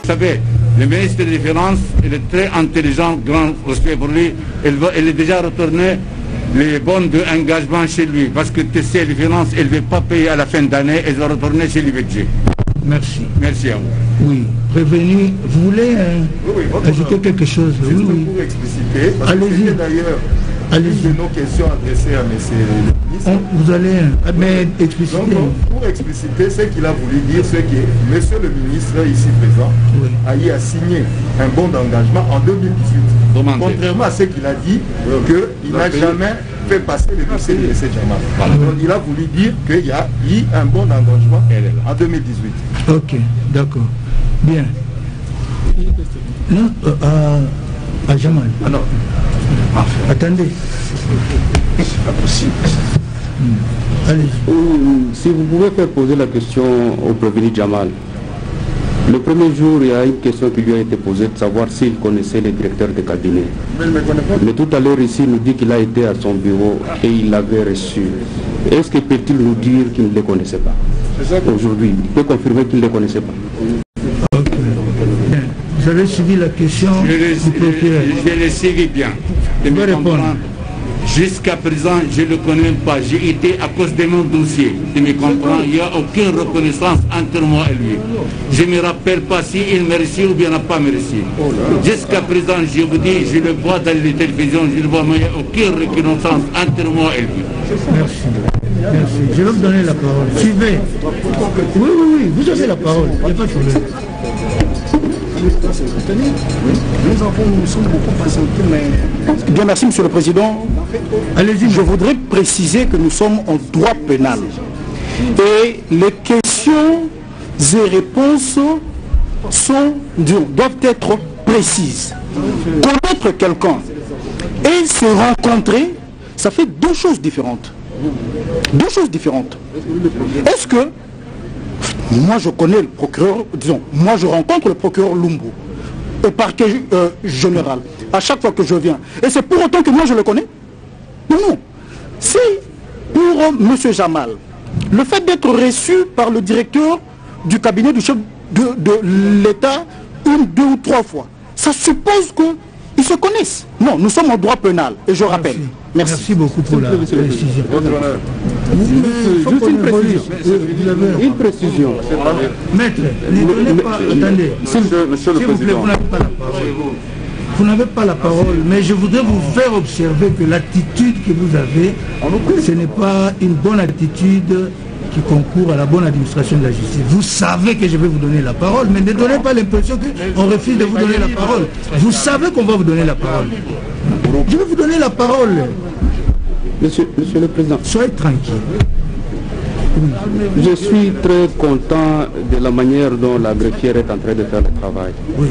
Vous savez, le ministre des Finances, il est très intelligent, grand respect pour lui. Il est déjà retourné les bons d'engagement chez lui. Parce que tu sais, les finances, il ne veut pas payer à la fin d'année, ils vont retourner chez le budget. Merci. Merci à vous. Oui, prévenu. Vous voulez ajouter quelque chose? Juste pour expliciter, parce que c'était d'ailleurs une de nos questions adressées à M. le ministre. Vous allez expliciter. Donc, pour expliciter ce qu'il a voulu dire, c'est que M. le ministre, ici présent, a signé un bon d'engagement en 2018. Contrairement à ce qu'il a dit, qu'il n'a jamais fait passer le dossier de M. Jamal. Voilà. Donc il a voulu dire qu'il y a eu un bon engagement en 2018. Ok, d'accord. Bien. Non, à Jamal. Ah non. Attendez. C'est pas possible. Allez. Si vous pouvez faire poser la question au prévenu Jamal. Le premier jour, il y a une question qui lui a été posée de savoir s'il connaissait les directeurs de cabinet. Mais tout à l'heure ici, il nous dit qu'il a été à son bureau et il l'avait reçu. Est-ce que peut-il nous dire qu'il ne les connaissait pas? Aujourd'hui, il peut confirmer qu'il ne les connaissait pas. Ok. Bien. Vous avez suivi la question du procureur? Je l'ai suivi bien. Je vais répondre. Jusqu'à présent, je ne le connais pas. J'ai été à cause de mon dossier. Tu me comprends? Il n'y a aucune reconnaissance entre moi et lui. Je ne me rappelle pas s'il me reçu ou bien n'a pas me reçu. Jusqu'à présent, je vous dis, je le vois dans les télévisions, je le vois, mais il n'y a aucune reconnaissance entre moi et lui. Merci. Merci. Je vais vous donner la parole. Suivez. Oui, vous avez la parole. Il n'y a pas de problème. Nous sommes beaucoup patientés, mais... Bien, merci, Monsieur le Président. Allez-y. Je voudrais préciser que nous sommes en droit pénal. Et les questions et réponses doivent être précises. Connaître quelqu'un et se rencontrer, ça fait deux choses différentes. Deux choses différentes. Est-ce que moi je connais le procureur, disons, moi je rencontre le procureur Lumbu au parquet général à chaque fois que je viens. Et c'est pour autant que moi je le connais? Non. Si pour M. Jamal, le fait d'être reçu par le directeur du cabinet du chef de l'État une, deux ou trois fois, ça suppose qu'ils se connaissent. Non, nous sommes en droit pénal et je rappelle. Merci beaucoup pour la précision. Juste une précision. Une précision. Maître, ne donnez pas... Attendez. S'il vous plaît, vous n'avez pas la parole. Vous n'avez pas la parole, mais je voudrais vous faire observer que l'attitude que vous avez, ce n'est pas une bonne attitude qui concourt à la bonne administration de la justice. Vous savez que je vais vous donner la parole, mais ne donnez pas l'impression qu'on refuse de vous donner la parole. Vous savez qu'on va vous donner la parole. Je vais vous donner la parole. Monsieur le Président. Soyez tranquille. Je suis très content de la manière dont la greffière est en train de faire le travail. Oui.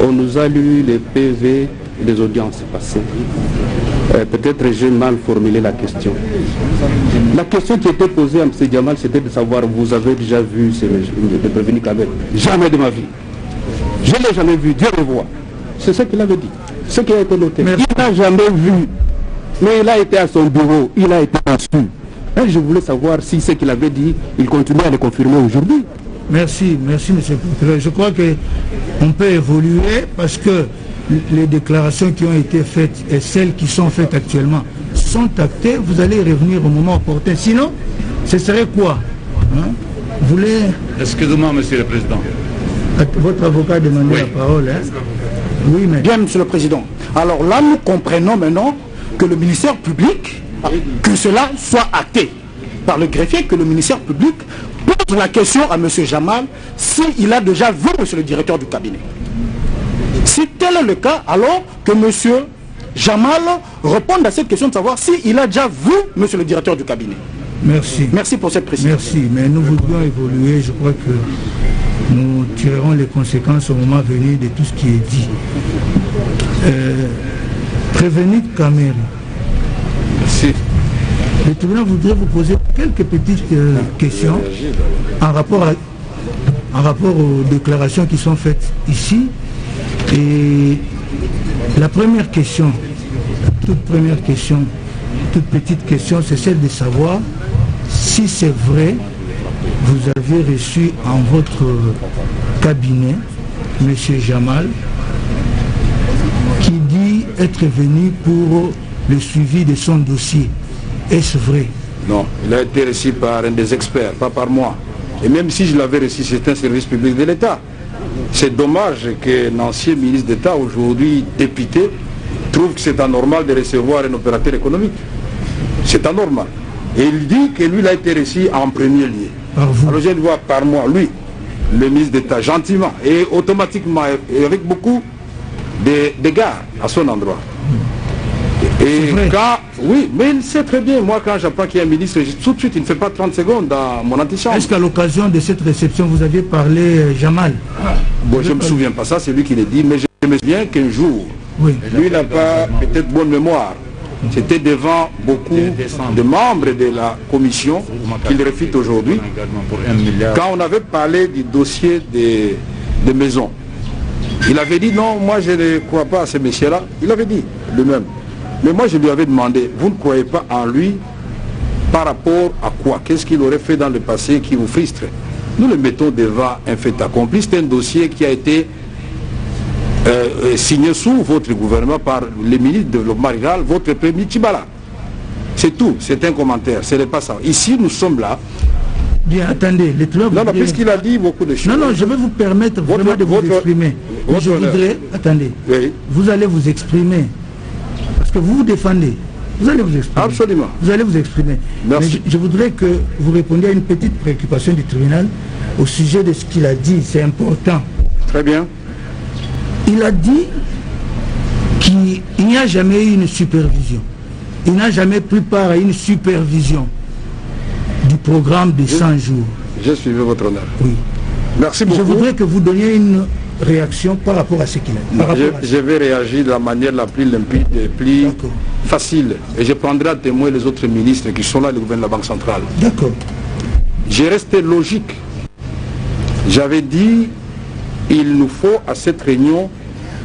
On nous a lu les PV des audiences passées. Peut-être j'ai mal formulé la question. La question qui était posée à M. Jamal, c'était de savoir, vous avez déjà vu le prévenu Kabel? Jamais de ma vie. Je ne l'ai jamais vu, Dieu le voit. C'est ce qu'il avait dit. Ce qui a été noté. Merci. Il n'a jamais vu. Mais il a été à son bureau, il a été reçu. Et je voulais savoir si ce qu'il avait dit, il continue à le confirmer aujourd'hui. Merci, monsieur le procureur. Je crois qu'on peut évoluer parce que les déclarations qui ont été faites et celles qui sont faites actuellement sont actées. Vous allez revenir au moment opportun. Sinon, ce serait quoi? Vous voulez... Excusez-moi, Monsieur le Président. Votre avocat a demandé la parole. Oui, mais... Bien, Monsieur le Président. Alors là, nous comprenons maintenant que le ministère public, que cela soit acté par le greffier, que le ministère public pose la question à M. Jamal s'il a déjà vu M. le directeur du cabinet. Si tel est le cas, alors que M. Jamal réponde à cette question de savoir s'il a déjà vu M. le directeur du cabinet. Merci. Merci pour cette précision. Merci, mais nous voudrions évoluer. Je crois que nous tirerons les conséquences au moment venu de tout ce qui est dit. Prévenu Kamel. Merci. Le tribunal voudrait vous poser quelques petites questions en rapport aux déclarations qui sont faites ici. Et la première question, toute petite question, c'est celle de savoir si c'est vrai, vous avez reçu en votre cabinet M. Jamal, qui dit être venu pour le suivi de son dossier. Est-ce vrai? Non, il a été reçu par un des experts, pas par moi. Et même si je l'avais reçu, c'est un service public de l'État. C'est dommage qu'un ancien ministre d'État, aujourd'hui député, trouve que c'est anormal de recevoir un opérateur économique. C'est anormal. Et il dit que lui, il a été reçu en premier lieu. Alors je le vois par moi, lui, le ministre d'État, gentiment et automatiquement, et avec beaucoup d'égards à son endroit. Et quand, oui, mais il sait très bien, moi quand j'apprends qu'il y a un ministre, tout de suite, il ne fait pas 30 secondes dans mon antichambre. Est-ce qu'à l'occasion de cette réception, vous aviez parlé Jamal? Bon, je ne me souviens pas ça, c'est lui qui l'a dit, mais je me souviens qu'un jour, lui n'a pas peut-être bonne mémoire. C'était devant beaucoup de membres de la commission qu'il réfute aujourd'hui. Quand on avait parlé du dossier des maisons, il avait dit non, moi je ne crois pas à ce monsieur-là. Il avait dit lui-même. Mais moi je lui avais demandé, vous ne croyez pas en lui par rapport à quoi? Qu'est-ce qu'il aurait fait dans le passé qui vous frustre? Nous le mettons devant un fait accompli. C'est un dossier qui a été signé sous votre gouvernement par le ministre de développement rural, votre premier Tchibala. C'est tout, c'est un commentaire, ce n'est pas ça. Ici, nous sommes là. Bien, attendez, non, puisqu'il a dit beaucoup de choses. Non, je vais vous permettre vraiment de vous exprimer. Je voudrais, attendez, vous allez vous exprimer. Parce que vous vous défendez. Vous allez vous exprimer. Absolument. Vous allez vous exprimer. Merci. Mais je voudrais que vous répondiez à une petite préoccupation du tribunal au sujet de ce qu'il a dit. C'est important. Très bien. Il a dit qu'il n'y a jamais eu une supervision. Il n'a jamais pris part à une supervision du programme de 100 jours. J'ai suivi votre honneur. Oui. Merci beaucoup. Je voudrais que vous donniez une réaction par rapport à ce qu'il a dit. Je vais réagir de la manière la plus limpide et plus facile. Et je prendrai à témoin les autres ministres qui sont là, le gouvernement de la Banque centrale. D'accord. J'ai resté logique. J'avais dit, il nous faut à cette réunion,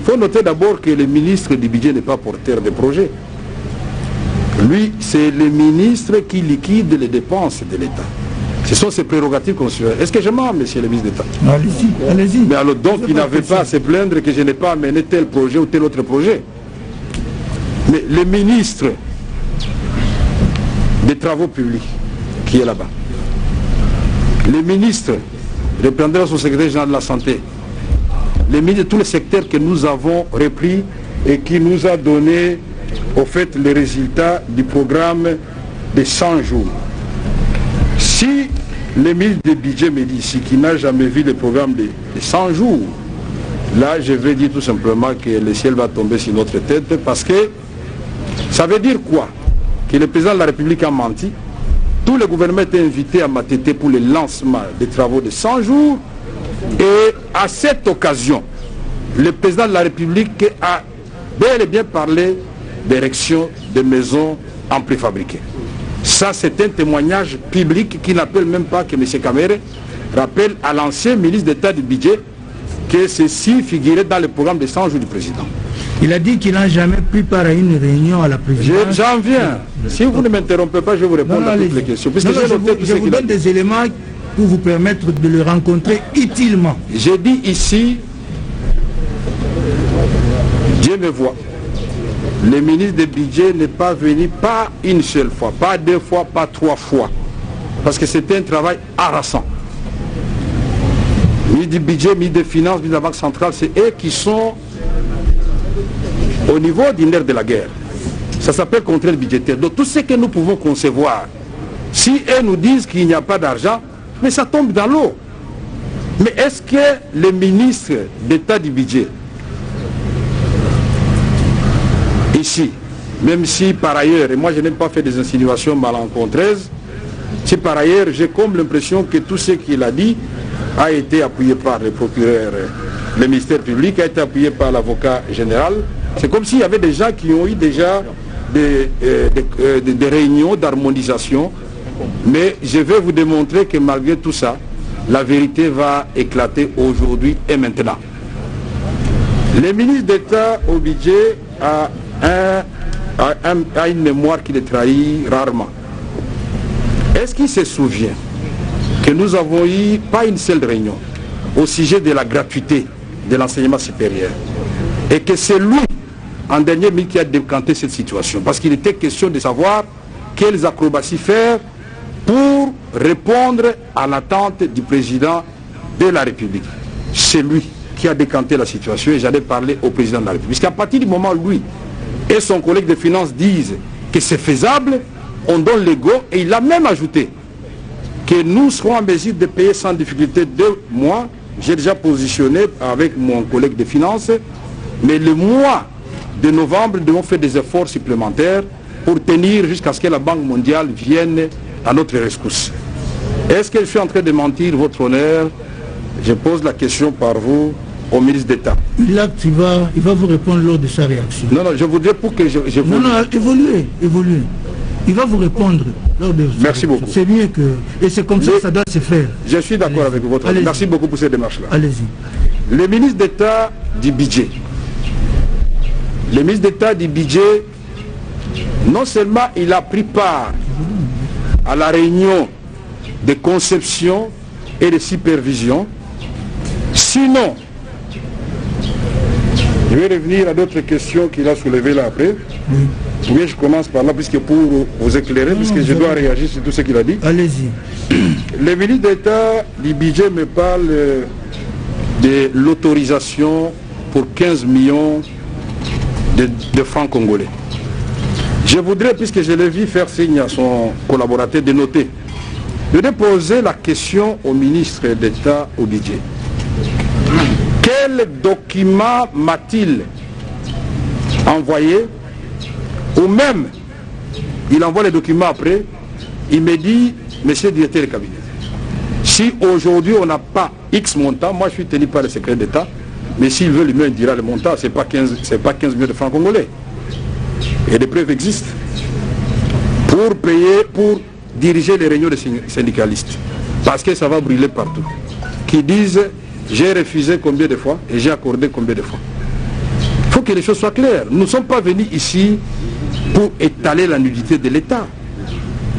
il faut noter d'abord que le ministre du budget n'est pas porteur de projet. Lui, c'est le ministre qui liquide les dépenses de l'État. Ce sont ses prérogatives constitutionnelles. Est-ce que je mens, monsieur le ministre d'État? Allez-y, allez-y. Mais alors donc, il n'avait pas à se plaindre que je n'ai pas amené tel projet ou tel autre projet. Mais le ministre des Travaux publics, qui est là-bas, le ministre, reprendra son secrétaire général de la Santé, les ministres de tous les secteurs que nous avons repris et qui nous a donné, au fait, les résultats du programme de 100 jours. Si le ministre du budget me dit ici qu'il n'a jamais vu le programme de 100 jours, là je vais dire tout simplement que le ciel va tomber sur notre tête, parce que ça veut dire quoi? Que le président de la République a menti. Tout le gouvernement était invité à Matete pour le lancement des travaux de 100 jours, et à cette occasion, le président de la République a bel et bien parlé d'érection de maisons en préfabriqué. Ça, c'est un témoignage public qui n'appelle même pas que M. Kamere rappelle à l'ancien ministre d'État du budget que ceci figurait dans le programme de 100 jours du président. Il a dit qu'il n'a jamais pris part à une réunion à la présidence. J'en viens. Si vous ne m'interrompez pas, je vais vous répondre à toutes les questions. Je vous donne des éléments pour vous permettre de le rencontrer utilement. J'ai dit ici, Dieu me voit. Le ministre du budget n'est pas venu pas une seule fois, pas deux fois, pas trois fois. Parce que c'était un travail harassant. Ministre du budget, ministre des finances, ministre de la Banque centrale, c'est eux qui sont au niveau du nerf de la guerre. Ça s'appelle contrainte budgétaire. Donc tout ce que nous pouvons concevoir, si eux nous disent qu'il n'y a pas d'argent, mais ça tombe dans l'eau. Mais est-ce que le ministre d'État du budget, ici, même si par ailleurs, et moi je n'ai pas fait des insinuations malencontreuses, si par ailleurs j'ai comme l'impression que tout ce qu'il a dit a été appuyé par le procureur, le ministère public, a été appuyé par l'avocat général, c'est comme s'il y avait des gens qui ont eu déjà des réunions d'harmonisation, mais je vais vous démontrer que malgré tout ça, la vérité va éclater aujourd'hui et maintenant. Le ministre d'État au budget a une mémoire qui le trahit rarement. Est-ce qu'il se souvient que nous avons eu pas une seule réunion au sujet de la gratuité de l'enseignement supérieur. Et que c'est lui, en dernier minute, qui a décanté cette situation. Parce qu'il était question de savoir quelles acrobaties faire pour répondre à l'attente du président de la République. C'est lui qui a décanté la situation et j'allais parler au président de la République. Parce qu'à partir du moment où lui et son collègue de finances disent que c'est faisable, on donne le go et il a même ajouté que nous serons en mesure de payer sans difficulté 2 mois. J'ai déjà positionné avec mon collègue de finances, mais le mois de novembre, nous devons faire des efforts supplémentaires pour tenir jusqu'à ce que la Banque mondiale vienne à notre rescousse. Est-ce que je suis en train de mentir, votre honneur? Je pose la question par vous au ministre d'État. Là, il va vous répondre lors de sa réaction. Non, non, je voudrais pour que je non, non, évoluez. Il va vous répondre lors de... Merci beaucoup. C'est mieux que... Et c'est comme ça que ça doit se faire. Je suis d'accord avec vous. Merci beaucoup pour cette démarche-là. Allez-y. Le ministre d'État du budget. Le ministre d'État du budget, non seulement il a pris part à la réunion de conception et de supervision, sinon, je vais revenir à d'autres questions qu'il a soulevées là après. Oui, je commence par là, puisque pour vous éclairer, puisque je dois réagir sur tout ce qu'il a dit. Allez-y. Le ministre d'État du budget me parle de l'autorisation pour 15 millions de francs congolais. Je voudrais, puisque je l'ai vu faire signe à son collaborateur, de noter. Je voudrais poser la question au ministre d'État au budget. Quel document m'a-t-il envoyé? Ou même, il envoie les documents après, il me dit, monsieur le directeur de cabinet, si aujourd'hui on n'a pas X montant, moi je suis tenu par le secret d'État, mais s'il veut lui-même, il dira le montant, ce n'est pas 15 millions de francs congolais. Et des preuves existent. Pour payer, pour diriger les réunions des syndicalistes. Parce que ça va brûler partout. Qui disent, j'ai refusé combien de fois et j'ai accordé combien de fois. Il faut que les choses soient claires. Nous ne sommes pas venus ici pour étaler la nudité de l'État.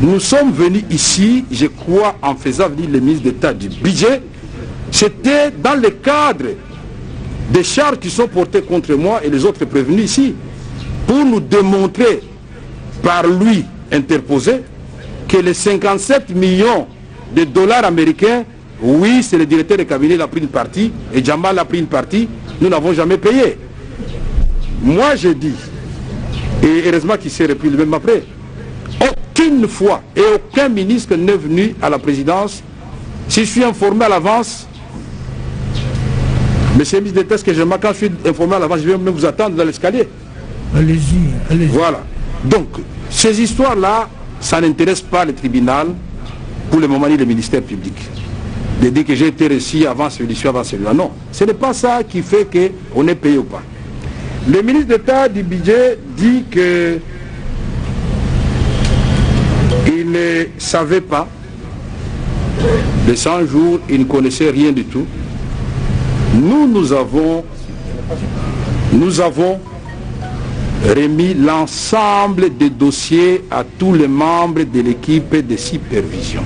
Nous sommes venus ici, je crois, en faisant venir le ministre d'État du budget. C'était dans le cadre des charges qui sont portées contre moi et les autres prévenus ici, pour nous démontrer par lui interposé que les 57 millions de dollars américains, oui, c'est le directeur de cabinet qui a pris une partie et Jamal a pris une partie, nous n'avons jamais payé. Moi je dis, et heureusement qu'il s'est repris le même après, aucune fois et aucun ministre n'est venu à la présidence. Si je suis informé à l'avance, monsieur le ministre d'État, ce que j'aime, quand je suis informé à l'avance, je vais même vous attendre dans l'escalier. Allez-y, allez-y. Voilà. Donc, ces histoires-là, ça n'intéresse pas le tribunal, pour le moment, ni le ministère public. De dire que j'ai été reçu avant celui-ci, avant celui-là. Non, ce n'est pas ça qui fait qu'on est payé ou pas. Le ministre d'État du budget dit que il ne savait pas, de 100 jours, il ne connaissait rien du tout. Nous avons remis l'ensemble des dossiers à tous les membres de l'équipe de supervision.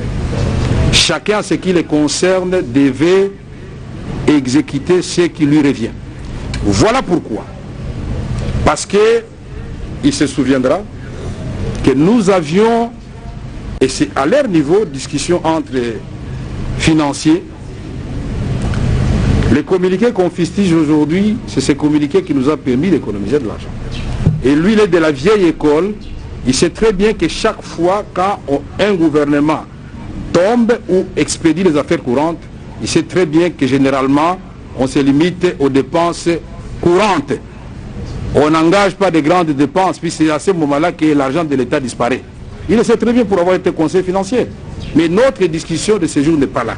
Chacun, ce qui les concerne, devait exécuter ce qui lui revient. Voilà pourquoi. Parce que, il se souviendra que nous avions, et c'est à leur niveau, discussion entre financiers. Les communiqués qu'on fustige aujourd'hui, c'est ces communiqués qui nous ont permis d'économiser de l'argent. Et lui, il est de la vieille école. Il sait très bien que chaque fois, quand un gouvernement tombe ou expédie les affaires courantes, il sait très bien que généralement, on se limite aux dépenses courantes. On n'engage pas de grandes dépenses, puis c'est à ce moment-là que l'argent de l'État disparaît. Il le sait très bien pour avoir été conseiller financier. Mais notre discussion de ce jour n'est pas là.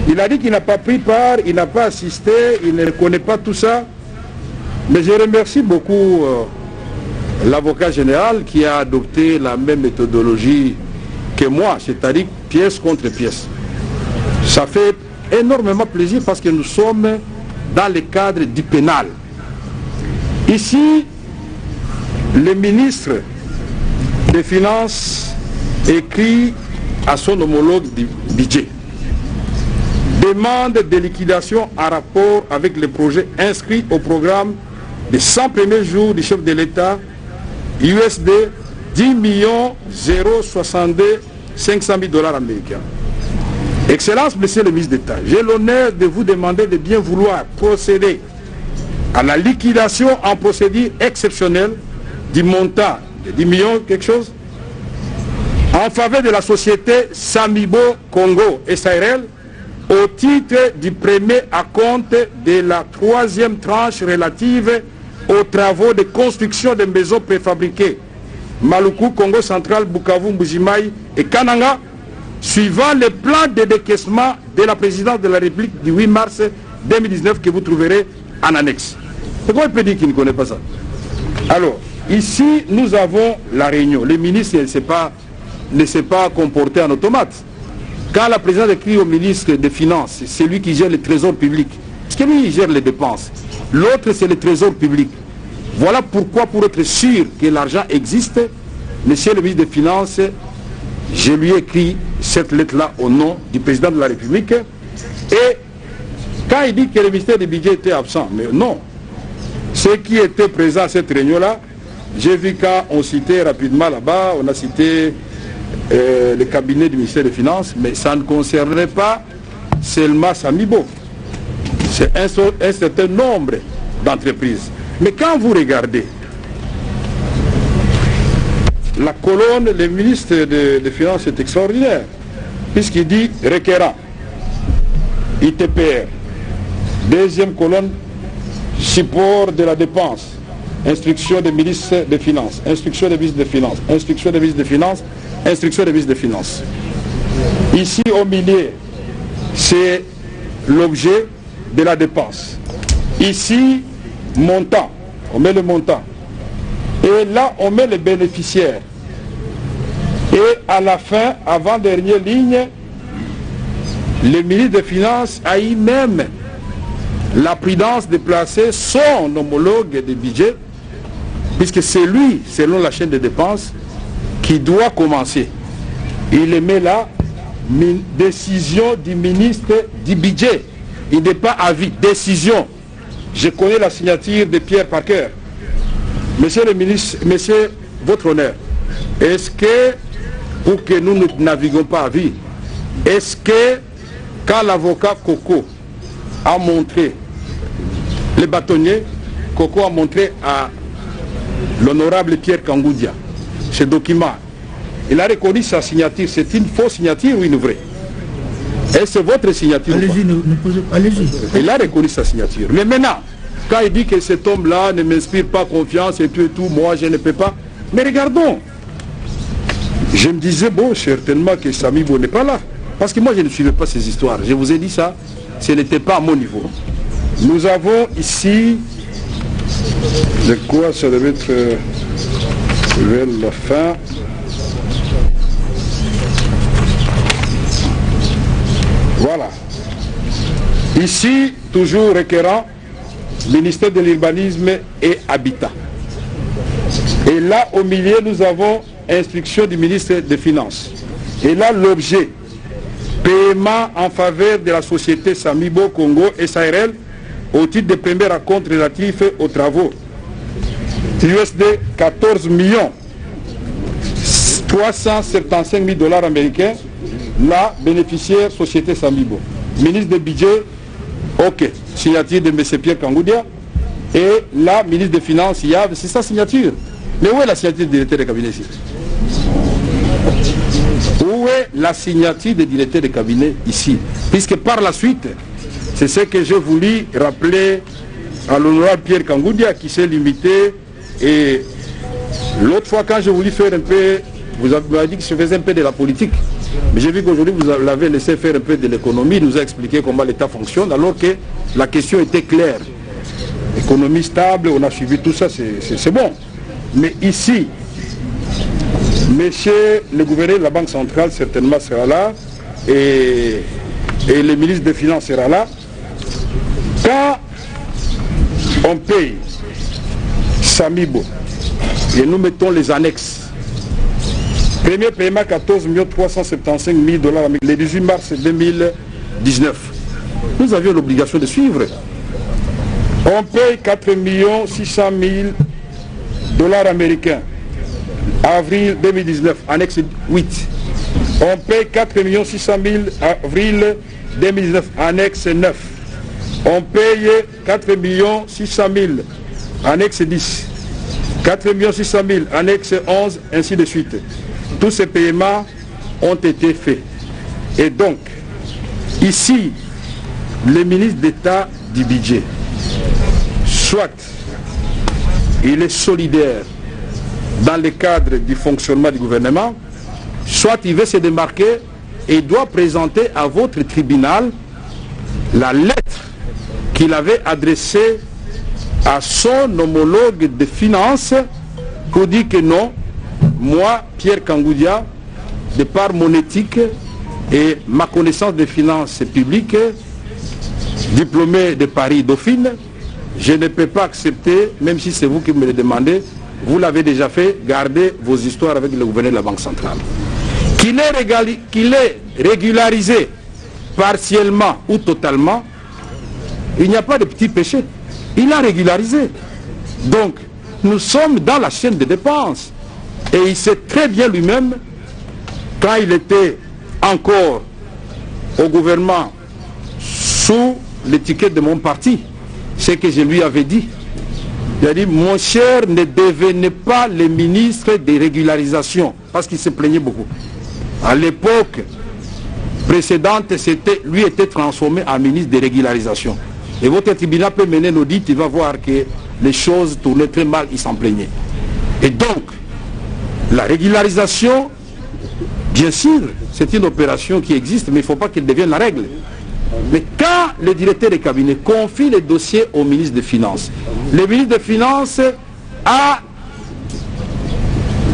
Il a dit qu'il n'a pas pris part, il n'a pas assisté, il ne connaît pas tout ça. Mais je remercie beaucoup l'avocat général qui a adopté la même méthodologie que moi, c'est-à-dire pièce contre pièce. Ça fait énormément plaisir parce que nous sommes dans le cadre du pénal. Ici, le ministre des Finances écrit à son homologue du budget demande de liquidation en rapport avec les projets inscrits au programme des 100 premiers jours du chef de l'État, USD 10 062 500 000 $ américains. Excellence, Monsieur le ministre d'État, j'ai l'honneur de vous demander de bien vouloir procéder à la liquidation en procédure exceptionnelle du montant de 10 millions quelque chose en faveur de la société Samibo Congo SARL au titre du premier acompte de la 3e tranche relative aux travaux de construction de maisons préfabriquées Maluku, Congo central, Bukavu, Mbujimaï et Kananga, suivant le plan de décaissement de la présidence de la République du 8 mars 2019 que vous trouverez en annexe. Pourquoi il peut dire qu'il ne connaît pas ça? Alors, ici, nous avons la réunion. Le ministre ne s'est pas comporté en automate. Quand la présidente écrit au ministre des Finances, c'est lui qui gère le trésor public. Parce que lui, il gère les dépenses. L'autre, c'est le trésor public. Voilà pourquoi, pour être sûr que l'argent existe, monsieur le ministre des Finances, je lui ai écrit cette lettre-là au nom du président de la République. Et quand il dit que le ministère du budget était absent, mais non. Ceux qui étaient présents à cette réunion-là, j'ai vu quand on citait rapidement là-bas, on a cité le cabinet du ministère des Finances, mais ça ne concernait pas seulement Samibo. C'est un certain nombre d'entreprises. Mais quand vous regardez la colonne, le ministre des Finances est extraordinaire, puisqu'il dit requérant, ITPR, deuxième colonne, support de la dépense, instruction des ministres des Finances, instruction des ministres des Finances, instruction des ministres des Finances, instruction des ministres des Finances. Ici au milieu, c'est l'objet de la dépense. Ici, montant, on met le montant. Et là, on met les bénéficiaires. Et à la fin, avant-dernière ligne, le ministre des Finances a eu même la prudence de placer son homologue de budget, puisque c'est lui, selon la chaîne de dépenses, qui doit commencer. Il le met là, décision du ministre du budget. Il n'est pas avis, décision. Je connais la signature de Pierre Parker. Monsieur le ministre, monsieur, votre honneur, est-ce que, pour que nous ne naviguons pas à vie, est-ce que, quand l'avocat Coco a montré, le bâtonnier, Coco a montré à l'honorable Pierre Kangoudia ce document, il a reconnu sa signature, c'est une fausse signature ou une vraie? Et c'est votre signature? Allez-y. Il a reconnu sa signature. Mais maintenant, quand il dit que cet homme-là ne m'inspire pas confiance et tout, moi je ne peux pas. Mais regardons. Je me disais, bon, certainement que Samibo n'est pas là. Parce que moi je ne suivais pas ces histoires. Je vous ai dit ça, ce n'était pas à mon niveau. Nous avons ici, de quoi ça devait être vers la fin. Voilà. Ici, toujours requérant, ministère de l'urbanisme et habitat. Et là, au milieu, nous avons instruction du ministre des Finances. Et là, l'objet, paiement en faveur de la société Samibo Congo SARL au titre des premiers racontes relatifs aux travaux. USD 14 375 000 $ américains. La bénéficiaire société Samibo. Ministre du budget, ok. Signature de M. Pierre Kangoudia. Et la ministre des Finances, c'est sa signature. Mais où est la signature du directeur de cabinet ici? Où est la signature du directeur de cabinet ici? Puisque par la suite, c'est ce que j'ai voulu rappeler à l'honorable Pierre Kangoudia qui s'est limité. Et l'autre fois, quand j'ai voulu faire un peu, vous avez dit que je faisais un peu de la politique. Mais j'ai vu qu'aujourd'hui, vous l'avez laissé faire un peu de l'économie, il nous a expliqué comment l'État fonctionne, alors que la question était claire. Économie stable, on a suivi tout ça, c'est bon. Mais ici, monsieur le gouverneur de la Banque centrale certainement sera là, et le ministre des Finances sera là. Quand on paye Samibo, et nous mettons les annexes, premier paiement 14 375 000 $, le 18 mars 2019. nous avions l'obligation de suivre. On paye 4 600 000 $ américains. Avril 2019, annexe 8. On paye 4 600 000 avril 2019, annexe 9. On paye 4 600 000, annexe 10. 4 600 000, annexe 11, ainsi de suite. Tous ces paiements ont été faits. Et donc, ici, le ministre d'État du budget, soit il est solidaire dans le cadre du fonctionnement du gouvernement, soit il veut se démarquer et doit présenter à votre tribunal la lettre qu'il avait adressée à son homologue de finances pour dire que non, moi, Pierre Kangoudia, de par mon éthique et ma connaissance des finances publiques, diplômé de Paris Dauphine, je ne peux pas accepter, même si c'est vous qui me le demandez, vous l'avez déjà fait, gardez vos histoires avec le gouverneur de la Banque centrale. Qu'il est régularisé partiellement ou totalement, il n'y a pas de petit péché. Il a régularisé. Donc, nous sommes dans la chaîne de dépenses. Et il sait très bien lui-même, quand il était encore au gouvernement sous l'étiquette de mon parti, ce que je lui avais dit. Il a dit, mon cher, ne devenez pas le ministre des régularisations, parce qu'il se plaignait beaucoup. À l'époque précédente, lui était transformé en ministre des régularisations. Et votre tribunal peut mener l'audit, il va voir que les choses tournaient très mal, il s'en plaignait. Et donc, la régularisation, bien sûr, c'est une opération qui existe, mais il ne faut pas qu'elle devienne la règle. Mais quand le directeur de cabinet confie les dossiers au ministre des Finances, le ministre des Finances a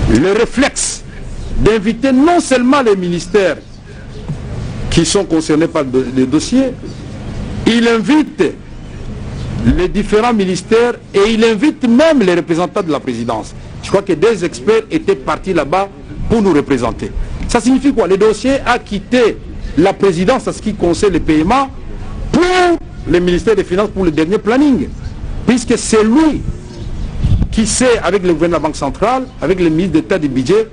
le réflexe d'inviter non seulement les ministères qui sont concernés par le dossier, il invite les différents ministères et il invite même les représentants de la présidence. Je crois que des experts étaient partis là-bas pour nous représenter. Ça signifie quoi? Le dossier a quitté la présidence à ce qui concerne les paiements pour le ministère des Finances pour le dernier planning. Puisque c'est lui qui sait, avec le gouvernement de la Banque centrale, avec le ministre d'État du budget,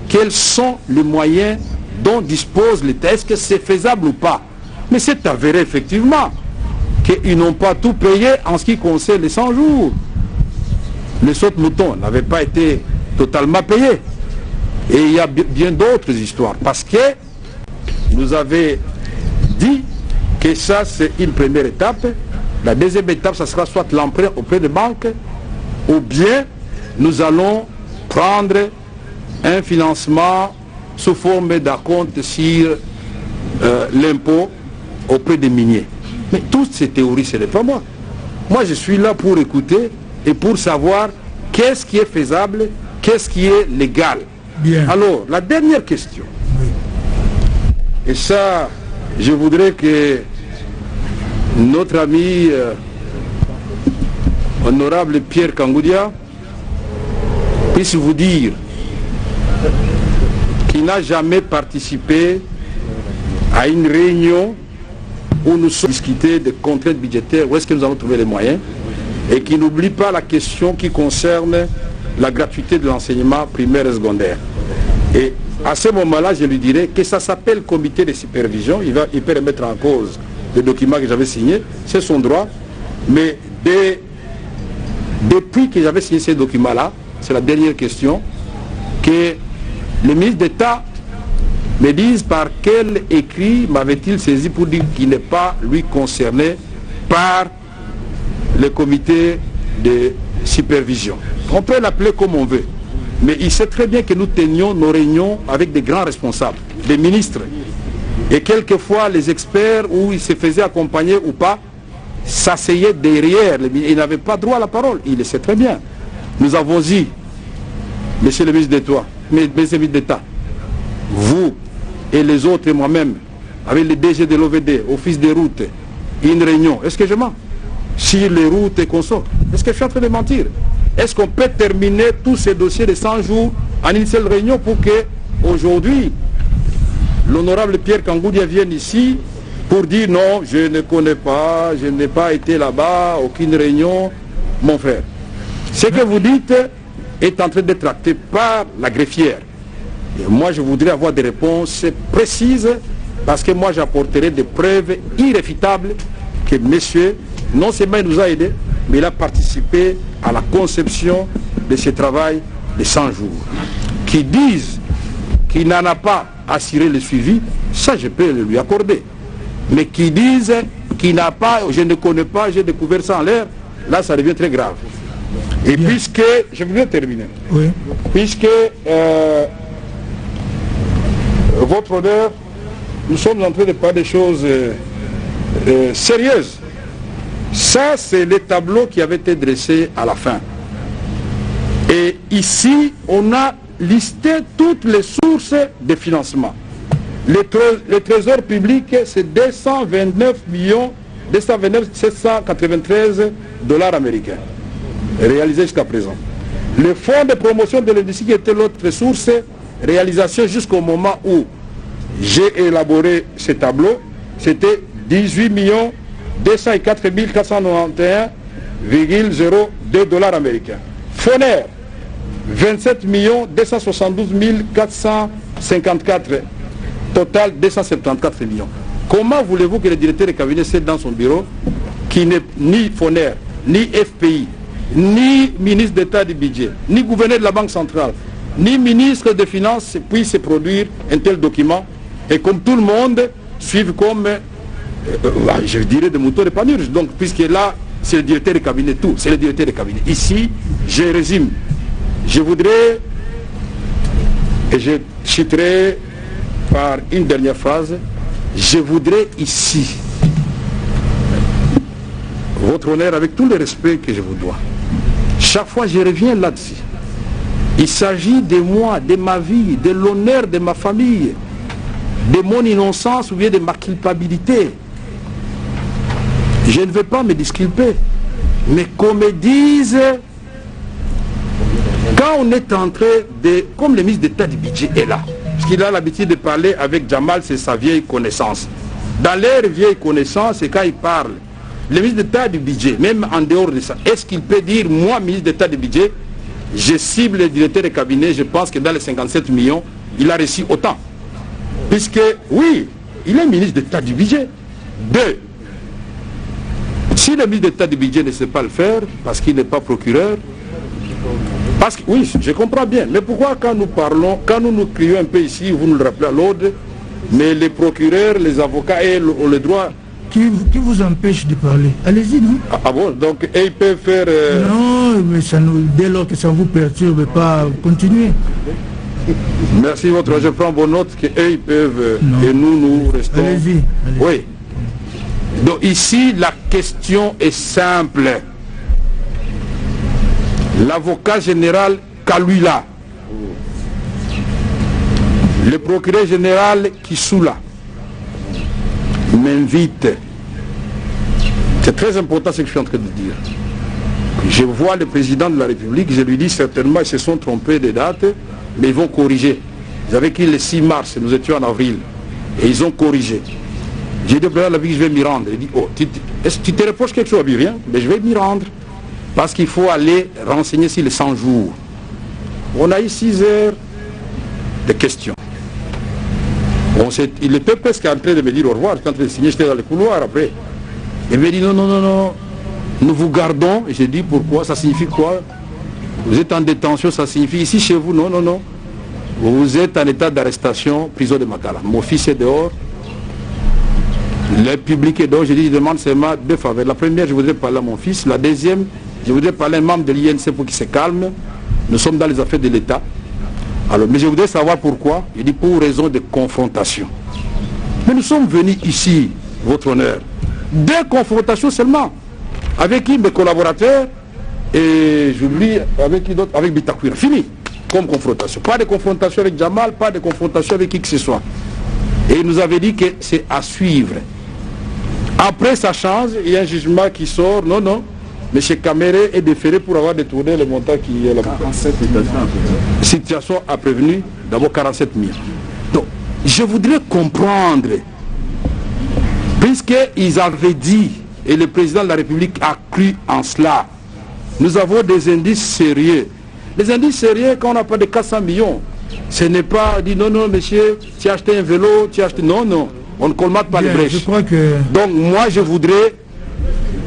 quels sont les moyens dont dispose l'État. Est-ce que c'est faisable ou pas? Mais c'est avéré effectivement qu'ils n'ont pas tout payé en ce qui concerne les 100 jours. Les sautes-moutons n'avaient pas été totalement payés. Et il y a bien d'autres histoires. Parce que nous avait dit que ça c'est une première étape. La deuxième étape, ça sera soit l'emprunt auprès des banques, ou bien nous allons prendre un financement sous forme d'acompte sur l'impôt auprès des miniers. Mais toutes ces théories, ce n'est pas moi. Moi, je suis là pour écouter et pour savoir qu'est-ce qui est faisable, qu'est-ce qui est légal. Bien. Alors, la dernière question. Et ça, je voudrais que notre ami honorable Pierre Kangoudia puisse vous dire qu'il n'a jamais participé à une réunion où nous sommes discutés de contraintes budgétaires, où est-ce que nous allons trouver les moyens, et qu'il n'oublie pas la question qui concerne la gratuité de l'enseignement primaire et secondaire. Et à ce moment-là, je lui dirais que ça s'appelle comité de supervision, il peut remettre en cause le document que j'avais signé, c'est son droit, mais depuis que j'avais signé ces documents-là, c'est la dernière question, que le ministre d'État me dise par quel écrit m'avait-il saisi pour dire qu'il n'est pas, lui, concerné par le comité de supervision. On peut l'appeler comme on veut, mais il sait très bien que nous tenions nos réunions avec des grands responsables, des ministres. Et quelquefois, les experts, où ils se faisaient accompagner ou pas, s'asseyaient derrière. Ils n'avaient pas droit à la parole. Il le sait très bien. Nous avons dit, monsieur le ministre d'État, vous et les autres et moi-même, avec le DG de l'OVD, Office des routes, une réunion. Est-ce que je mens? Sur les routes et consorts. Est-ce que je suis en train de mentir? Est-ce qu'on peut terminer tous ces dossiers de 100 jours en une seule réunion pour que, aujourd'hui, l'honorable Pierre Kangoudia vienne ici pour dire non, je ne connais pas, je n'ai pas été là-bas, aucune réunion, mon frère. Ce que vous dites est en train d'être tracté par la greffière. Et moi, je voudrais avoir des réponses précises parce que moi, j'apporterai des preuves irréfutables que monsieur, non seulement il nous a aidés, mais il a participé à la conception de ce travail de 100 jours. Qui disent qu'il n'en a pas assuré le suivi, ça je peux le lui accorder. Mais qui disent qu'il n'a pas, je ne connais pas, j'ai découvert ça en l'air, là ça devient très grave. Et bien, puisque, je voudrais terminer, oui. Puisque votre honneur, nous sommes en train de parler des choses sérieuses. Ça, c'est les tableaux qui avaient été dressés à la fin. Et ici, on a listé toutes les sources de financement. Le trésor public, c'est 229 793 $ américains, réalisés jusqu'à présent. Le fonds de promotion de l'industrie qui était l'autre source, réalisation jusqu'au moment où j'ai élaboré ce tableau, c'était 18 204 491,02 $ américains. Foner, 27 272 454, total 274 millions. Comment voulez-vous que le directeur de cabinet soit dans son bureau, qui n'est ni Foner, ni FPI, ni ministre d'État du budget, ni gouverneur de la Banque centrale, ni ministre des Finances puisse produire un tel document et comme tout le monde suive comme, je dirais, des moutons de panurge. Donc, puisque là, c'est le directeur de cabinet, tout, c'est le directeur de cabinet. Ici, je résume. Je voudrais, et je citerai par une dernière phrase, je voudrais ici, votre honneur, avec tout le respect que je vous dois, chaque fois je reviens là-dessus, il s'agit de moi, de ma vie, de l'honneur de ma famille, de mon innocence ou bien de ma culpabilité. Je ne veux pas me disculper, mais qu'on me dise, quand on est en train de, comme le ministre d'État du budget est là, parce qu'il a l'habitude de parler avec Jamal, c'est sa vieille connaissance. Dans leur vieille connaissance, c'est quand il parle, le ministre d'État du budget, même en dehors de ça, est-ce qu'il peut dire, moi, ministre d'État du budget, je cible le directeur de cabinet, je pense que dans les 57 millions, il a reçu autant. Puisque, oui, il est ministre d'État du budget. Deux, si le ministre d'État du budget ne sait pas le faire, parce qu'il n'est pas procureur, parce que, oui, je comprends bien, mais pourquoi quand nous parlons, quand nous crions un peu ici, vous nous le rappelez à l'ordre, mais les procureurs, les avocats ont le droit... Qui vous empêche de parler? Allez-y, non? Ah bon, donc et ils peuvent faire... Non, mais ça nous, dès lors que ça ne vous perturbe pas, continuez. Merci, votre. Je prends vos notes qu'eux ils peuvent et nous restons. Allez-y. Oui. Donc ici, la question est simple. L'avocat général Kalwila, le procureur général Kisula m'invite. C'est très important ce que je suis en train de dire. Je vois le président de la République, je lui dis certainement ils se sont trompés de date, mais ils vont corriger. Ils avaient écrit le 6 mars, nous étions en avril, et ils ont corrigé. J'ai dit au président de la République, je vais m'y rendre. Il dit, oh, est-ce que tu te reproches quelque chose? Rien, mais je vais m'y rendre. Parce qu'il faut aller renseigner sur les 100 jours. On a eu 6 heures de questions. Il était presque en train de me dire au revoir, j'étais en train de signer, j'étais dans le couloir après. Il me dit non, nous vous gardons. Et j'ai dit pourquoi, ça signifie quoi? Vous êtes en détention, ça signifie ici chez vous, non. Vous êtes en état d'arrestation, prison de Makala. Mon fils est dehors, le public est dehors, j'ai dit, je demande seulement 2 faveurs. La première, je voudrais parler à mon fils. La deuxième, je voudrais parler à un membre de l'INC pour qu'il se calme. Nous sommes dans les affaires de l'État. Alors, mais je voudrais savoir pourquoi. Il dit pour raison de confrontation. Mais nous sommes venus ici, votre honneur, 2 confrontations seulement. Avec qui? Mes collaborateurs, et j'oublie avec qui d'autre? Avec Bitakwira. Fini comme confrontation. Pas de confrontation avec Jamal, pas de confrontation avec qui que ce soit. Et il nous avait dit que c'est à suivre. Après ça change, il y a un jugement qui sort. Non. M. Kamere est déféré pour avoir détourné le montant qui est là. 47 situation a prévenu, d'abord 47 000. Donc, je voudrais comprendre. puisqu'ils avaient dit, et le président de la République a cru en cela, nous avons des indices sérieux. Les indices sérieux, quand on n'a pas de 400 millions, ce n'est pas dit non, non, monsieur, tu as acheté un vélo, tu as acheté... Non, non, on ne colmate pas les brèches. Je crois que... Donc moi, je voudrais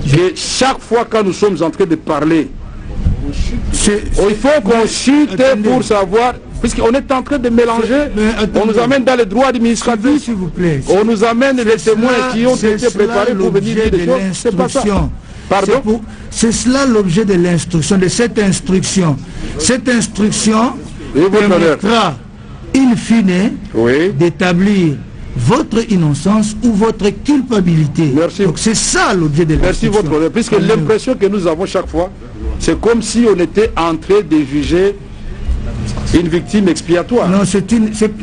que chaque fois quand nous sommes en train de parler, il faut qu'on chute pour savoir, puisqu'on est en train de mélanger, on nous amène dans les droits administratifs, s'il vous plaît, on nous amène les témoins qui ont été préparés pour venir dire des choses, c'est pas ça. Pardon? C'est cela l'objet de l'instruction, de cette instruction. Cette instruction permettra, in fine, d'établir votre innocence ou votre culpabilité. Merci. Donc c'est ça l'objet de l'instruction. Merci votre honneur, puisque l'impression que nous avons chaque fois, c'est comme si on était en train de juger une victime expiatoire. Non, c'est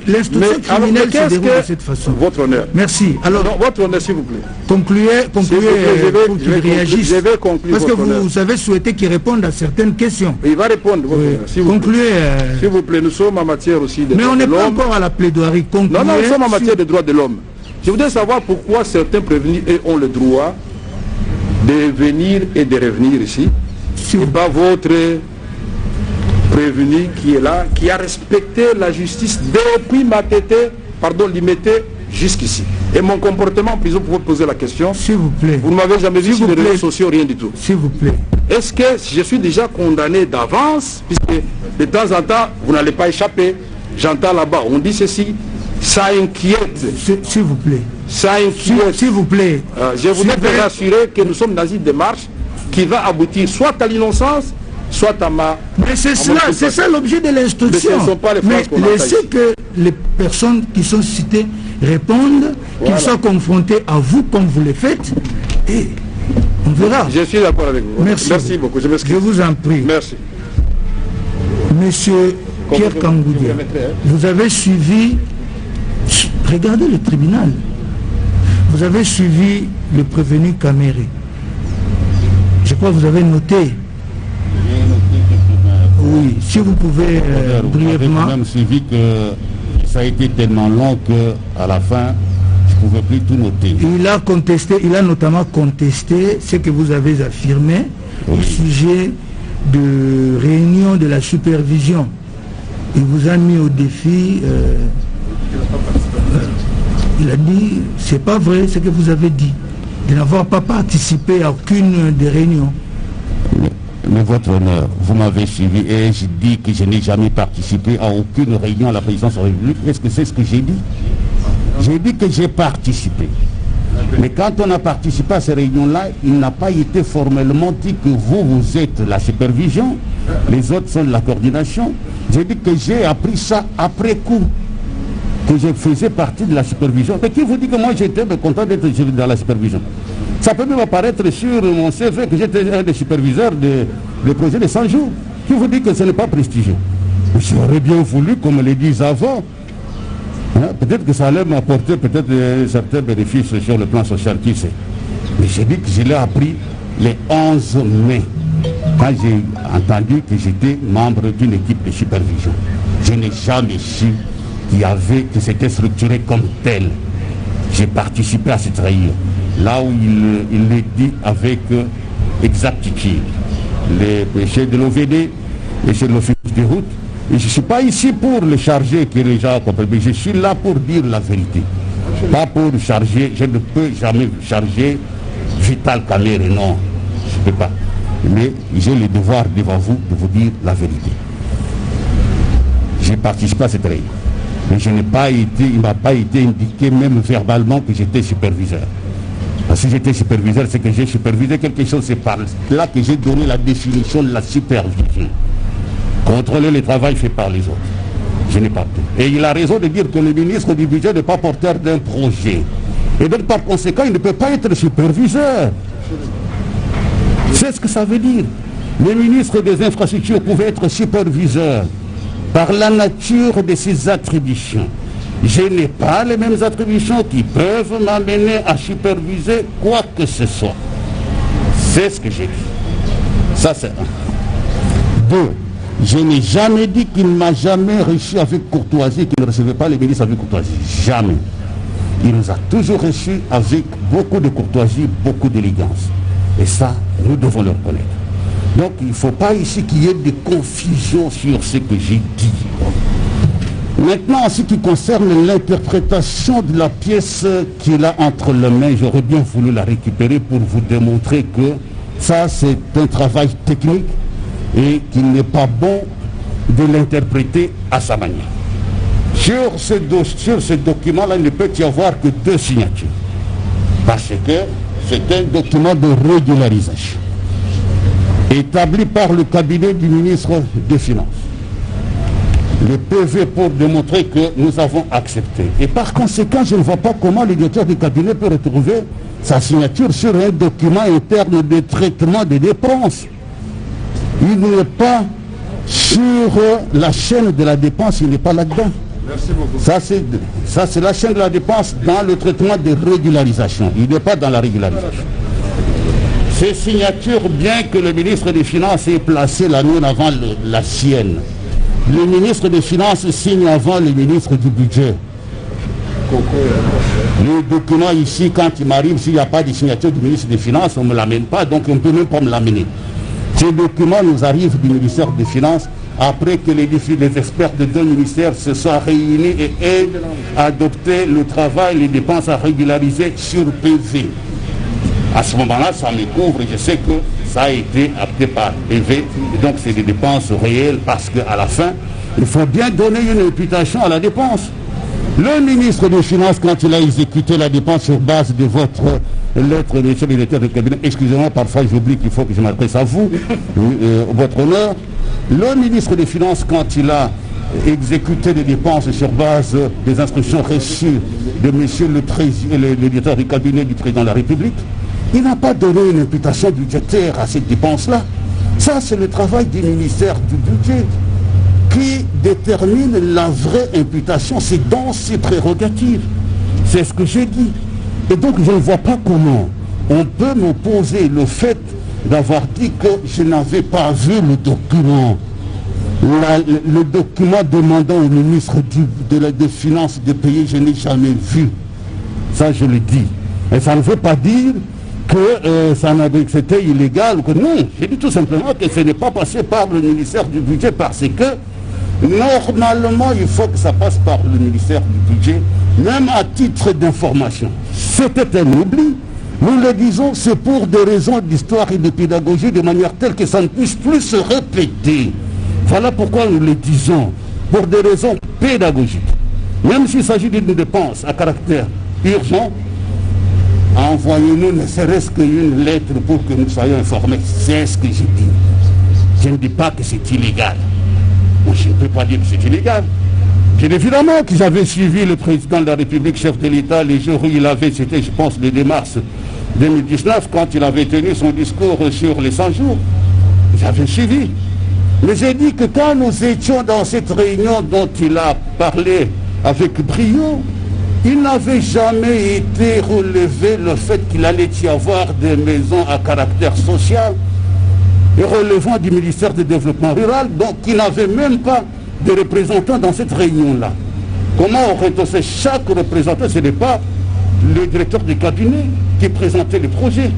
l'instruction criminelle se déroule de cette façon. Votre honneur. Merci. Alors, non, votre honneur, s'il vous plaît. Concluez pour qu'il réagisse. Je vais conclure. Parce que vous avez souhaité qu'il réponde à certaines questions. Il va répondre, votre honneur, s'il vous plaît. Concluez. S'il vous plaît, nous sommes en matière aussi de droits de l'homme. Mais on n'est pas encore à la plaidoirie. Concluez. Non, nous sommes en matière de droits de l'homme. Je voudrais savoir pourquoi certains prévenus ont le droit de venir et de revenir ici. Et pas votre prévenu qui est là, qui a respecté la justice depuis ma tête, pardon, limité jusqu'ici. Et mon comportement en prison, pour vous poser la question, s'il vous plaît. Vous ne m'avez jamais vu sur les réseaux sociaux, rien du tout. S'il vous plaît. Est-ce que je suis déjà condamné d'avance, puisque de temps en temps, vous n'allez pas échapper. J'entends là-bas, on dit ceci, ça inquiète. S'il vous plaît. Ça inquiète. S'il vous plaît. Je voudrais vous rassurer que nous sommes dans une démarche qui va aboutir soit à l'innocence, soit à ma... Mais c'est ça l'objet de l'instruction. Mais laissez que les personnes qui sont citées répondent, qu'ils soient confrontés à vous comme vous le faites, et on verra. Je suis d'accord avec vous. Merci beaucoup. Je vous en prie. Merci. Monsieur Pierre Kangoudia, vous avez suivi... Regardez le tribunal. Vous avez suivi le prévenu Caméré. Je crois que vous avez noté. Oui, si vous pouvez brièvement. J'ai même suivi que ça a été tellement long qu'à la fin, je ne pouvais plus tout noter. Il a notamment contesté ce que vous avez affirmé au sujet de réunion de la supervision. Il vous a mis au défi. Il a dit, c'est pas vrai ce que vous avez dit, de n'avoir pas participé à aucune des réunions. Mais votre honneur, vous m'avez suivi et j'ai dit que je n'ai jamais participé à aucune réunion à la présidence de la République. Est-ce que c'est ce que j'ai dit? J'ai dit que j'ai participé. Mais quand on a participé à ces réunions-là, il n'a pas été formellement dit que vous êtes la supervision, les autres sont la coordination. J'ai dit que j'ai appris ça après coup, que je faisais partie de la supervision. Mais qui vous dit que moi j'étais content d'être dans la supervision? Ça peut même apparaître sur mon CV que j'étais un des superviseurs des projets de 100 jours. Qui vous dit que ce n'est pas prestigieux? J'aurais bien voulu, comme le disent avant, hein, peut-être que ça allait m'apporter peut-être certains bénéfices sur le plan social, qui sait. Mais j'ai dit que je l'ai appris les 11 mai, quand j'ai entendu que j'étais membre d'une équipe de supervision. Je n'ai jamais su que c'était structuré comme tel. J'ai participé à cette réunion. Là où il le dit avec exactitude. Les péchés de l'OVD et c'est l'office de route. Et je ne suis pas ici pour le charger que les gens comprennent. Je suis là pour dire la vérité. Pas pour charger. Je ne peux jamais charger Vital Caméré, non. Je ne peux pas. Mais j'ai le devoir devant vous de vous dire la vérité. J'ai participé à cette réunion. Mais il ne m'a pas été indiqué même verbalement que j'étais superviseur. Parce que si j'étais superviseur, c'est que j'ai supervisé quelque chose, c'est par là que j'ai donné la définition de la supervision. Contrôler le travail fait par les autres. Je n'ai pas tout. Et il a raison de dire que le ministre du budget n'est pas porteur d'un projet. Et donc par conséquent, il ne peut pas être superviseur. C'est ce que ça veut dire. Le ministre des infrastructures pouvait être superviseur par la nature de ses attributions. Je n'ai pas les mêmes attributions qui peuvent m'amener à superviser quoi que ce soit. C'est ce que j'ai dit. Ça, c'est un. Deux, je n'ai jamais dit qu'il ne m'a jamais reçu avec courtoisie, qu'il ne recevait pas les ministres avec courtoisie. Jamais. Il nous a toujours reçus avec beaucoup de courtoisie, beaucoup d'élégance. Et ça, nous devons le reconnaître. Donc il ne faut pas ici qu'il y ait de confusion sur ce que j'ai dit. Maintenant, en ce qui concerne l'interprétation de la pièce qu'il a entre les mains, j'aurais bien voulu la récupérer pour vous démontrer que ça, c'est un travail technique et qu'il n'est pas bon de l'interpréter à sa manière. Sur ce document-là, il ne peut y avoir que 2 signatures. Parce que c'est un document de régularisation établi par le cabinet du ministre des Finances. Le PV pour démontrer que nous avons accepté. Et par conséquent, je ne vois pas comment le directeur du cabinet peut retrouver sa signature sur un document interne de traitement des dépenses. Il n'est pas sur la chaîne de la dépense, il n'est pas là-dedans. Merci beaucoup. Ça, c'est la chaîne de la dépense dans le traitement de régularisation. Il n'est pas dans la régularisation. Ces signatures, bien que le ministre des Finances ait placé la mienne avant la sienne, le ministre des Finances signe avant le ministre du Budget. Le document ici, quand il m'arrive, s'il n'y a pas de signature du ministre des Finances, on ne me l'amène pas, donc on ne peut même pas me l'amener. Ces documents nous arrivent du ministère des Finances après que les experts de 2 ministères se sont réunis et aient adopté le travail, les dépenses à régulariser sur PV. À ce moment-là, ça me couvre et je sais que ça a été acté par PV. Et donc, c'est des dépenses réelles parce qu'à la fin, il faut bien donner une imputation à la dépense. Le ministre des Finances, quand il a exécuté la dépense sur base de votre lettre de chef militaire de cabinet, excusez-moi, parfois j'oublie qu'il faut que je m'adresse à vous, votre honneur, le ministre des Finances, quand il a exécuté des dépenses sur base des instructions reçues de monsieur le directeur du cabinet du président de la République, il n'a pas donné une imputation budgétaire à cette dépense-là. Ça, c'est le travail du ministère du budget qui détermine la vraie imputation. C'est dans ses prérogatives. C'est ce que j'ai dit. Et donc, je ne vois pas comment on peut m'opposer le fait d'avoir dit que je n'avais pas vu le document. Le document demandant au ministre des Finances de payer, je n'ai jamais vu. Ça, je le dis. Et ça ne veut pas dire que c'était illégal. Que non, j'ai dit tout simplement que ce n'est pas passé par le ministère du Budget parce que normalement, il faut que ça passe par le ministère du Budget, même à titre d'information. C'était un oubli. Nous le disons, c'est pour des raisons d'histoire et de pédagogie, de manière telle que ça ne puisse plus se répéter. Voilà pourquoi nous le disons, pour des raisons pédagogiques. Même s'il s'agit d'une dépense à caractère urgent, envoyez-nous ne serait-ce qu'une lettre pour que nous soyons informés. C'est ce que j'ai dit. Je ne dis pas que c'est illégal. Moi, je ne peux pas dire que c'est illégal. Bien évidemment que j'avais suivi le président de la République, chef de l'État, les jours où il avait, c'était je pense le 2 mars 2019, quand il avait tenu son discours sur les 100 jours. J'avais suivi. Mais j'ai dit que quand nous étions dans cette réunion dont il a parlé avec brio, il n'avait jamais été relevé le fait qu'il allait y avoir des maisons à caractère social et relevant du ministère du Développement Rural, donc il n'avait même pas de représentants dans cette réunion-là. Comment aurait-on fait chaque représentant? Ce n'est pas le directeur du cabinet qui présentait les projets.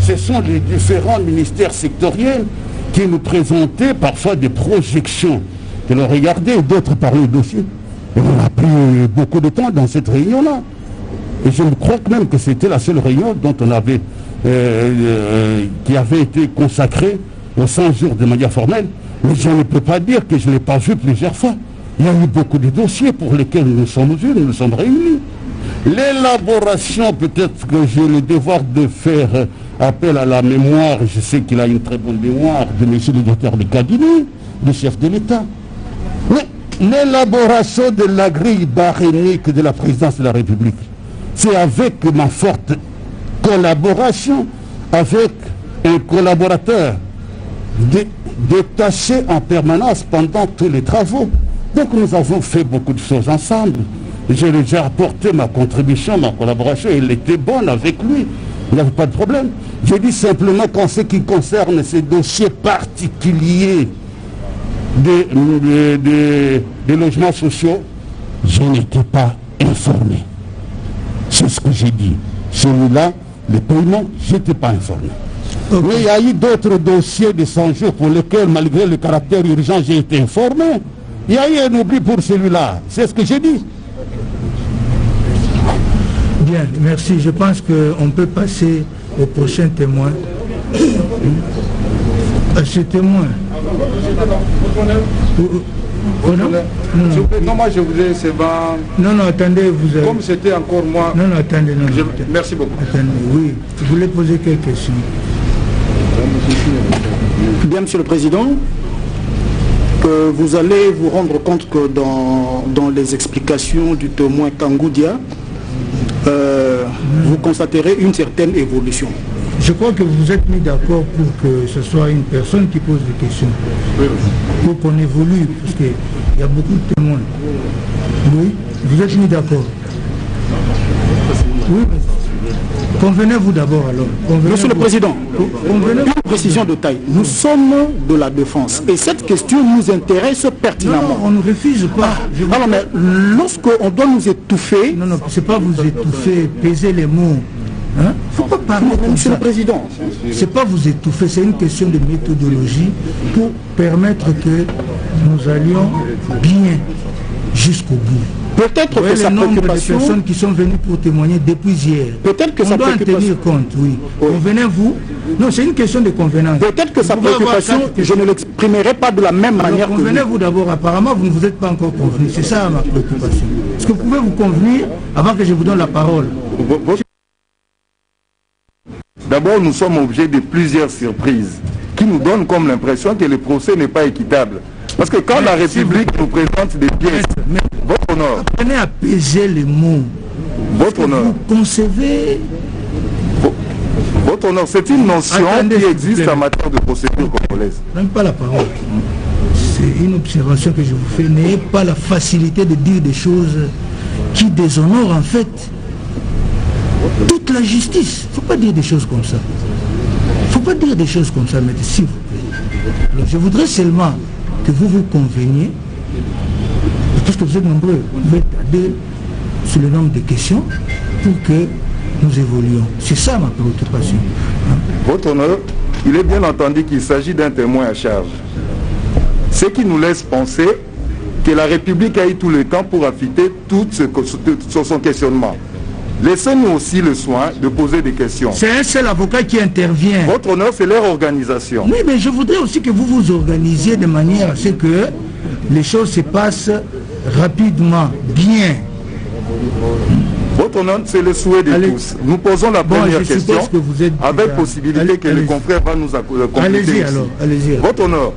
Ce sont les différents ministères sectoriels qui nous présentaient parfois des projections que l'on regardait, d'autres parlaient au dossier. Et on a pris beaucoup de temps dans cette réunion-là. Et je crois même que c'était la seule réunion dont on avait, qui avait été consacrée aux 100 jours de manière formelle. Mais je ne peux pas dire que je ne l'ai pas vu plusieurs fois. Il y a eu beaucoup de dossiers pour lesquels nous nous sommes vus, nous nous sommes réunis. L'élaboration, peut-être que j'ai le devoir de faire appel à la mémoire, je sais qu'il a une très bonne mémoire, de M. le directeur du cabinet, le chef de l'État. Mais l'élaboration de la grille barénique de la présidence de la République, c'est avec ma forte collaboration avec un collaborateur détaché en permanence pendant tous les travaux. Donc nous avons fait beaucoup de choses ensemble. J'ai déjà apporté ma contribution, ma collaboration, et elle était bonne avec lui. Il n'y avait pas de problème. Je dis simplement qu'en ce qui concerne ces dossiers particuliers des logements sociaux, je n'étais pas informé. C'est ce que j'ai dit. Celui-là, le paiement, je n'étais pas informé. Okay. Mais il y a eu d'autres dossiers de 100 jours pour lesquels, malgré le caractère urgent, j'ai été informé. Il y a eu un oubli pour celui-là. C'est ce que j'ai dit. Bien, merci. Je pense qu'on peut passer au prochain témoin. À ce témoin. Non, moi je voulais, c'est pas... Non, attendez, vous avez... Comme c'était encore moi... Non, attendez, non. Merci beaucoup. Attendez, oui. Je voulais poser quelques questions. Bien, Monsieur le Président, vous allez vous rendre compte que dans les explications du témoin Kangoudia, vous constaterez une certaine évolution. Je crois que vous vous êtes mis d'accord pour que ce soit une personne qui pose des questions. Pour qu'on évolue, parce qu'il y a beaucoup de témoins. Oui, vous êtes mis d'accord. Oui, mais convenez-vous d'abord alors. Monsieur le Président, une précision de taille. Nous sommes de la défense et cette question nous intéresse pertinemment. Non, on ne refuse pas. Alors, mais lorsqu'on doit nous étouffer... Non, c'est pas vous étouffer, peser les mots. Hein? Faut pas parler comme Monsieur ça. le Président. C'est pas vous étouffer, c'est une question de méthodologie pour permettre que nous allions bien jusqu'au bout. Peut-être que sa préoccupation... de personnes qui sont venues pour témoigner depuis hier. Peut-être que on doit en tenir compte, oui. Convenez-vous? Non, c'est une question de convenance. Peut-être que sa préoccupation, je ne l'exprimerai pas de la même manière que vous. Convenez-vous d'abord, apparemment vous ne vous êtes pas encore convenu. C'est ça ma préoccupation. Est-ce que vous pouvez vous convenir avant que je vous donne la parole? D'abord, nous sommes objets de plusieurs surprises qui nous donnent comme l'impression que le procès n'est pas équitable. Parce que quand la République nous présente des pièces, votre honneur... Apprenez à peser les mots. Votre honneur... Vous concevez... Votre honneur, c'est une notion qui existe en matière de procédure congolaise. Même pas la parole. C'est une observation que je vous fais. N'ayez pas la facilité de dire des choses qui déshonorent en fait toute la justice. Il ne faut pas dire des choses comme ça. Il ne faut pas dire des choses comme ça, mais s'il vous plaît. Alors, je voudrais seulement que vous vous conveniez, parce que vous êtes nombreux, vous pouvez tarder sur le nombre de questions pour que nous évoluions. C'est ça ma préoccupation. Votre honneur, il est bien entendu qu'il s'agit d'un témoin à charge. Ce qui nous laisse penser que la République a eu tout le temps pour affûter tout son questionnement. Laissez-nous aussi le soin de poser des questions. C'est un seul avocat qui intervient. Votre honneur, c'est leur organisation. Oui, mais je voudrais aussi que vous vous organisiez de manière à ce que les choses se passent rapidement, bien. Votre honneur, c'est le souhait de tous. Nous posons la première question avec possibilité que le confrère va nous compléter. Allez-y alors, allez-y. Votre honneur,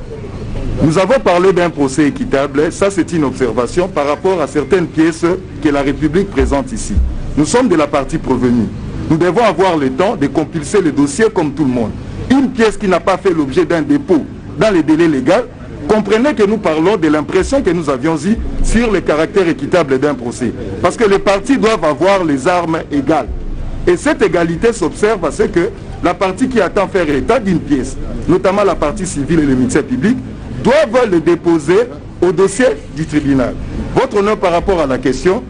nous avons parlé d'un procès équitable. Ça, c'est une observation par rapport à certaines pièces que la République présente ici. Nous sommes de la partie prévenue. Nous devons avoir le temps de compulser le dossier comme tout le monde. Une pièce qui n'a pas fait l'objet d'un dépôt dans les délais légaux, comprenez que nous parlons de l'impression que nous avions eue sur le caractère équitable d'un procès. Parce que les parties doivent avoir les armes égales. Et cette égalité s'observe à ce que la partie qui attend faire état d'une pièce, notamment la partie civile et le ministère public, doivent le déposer au dossier du tribunal. Votre honneur par rapport à la question,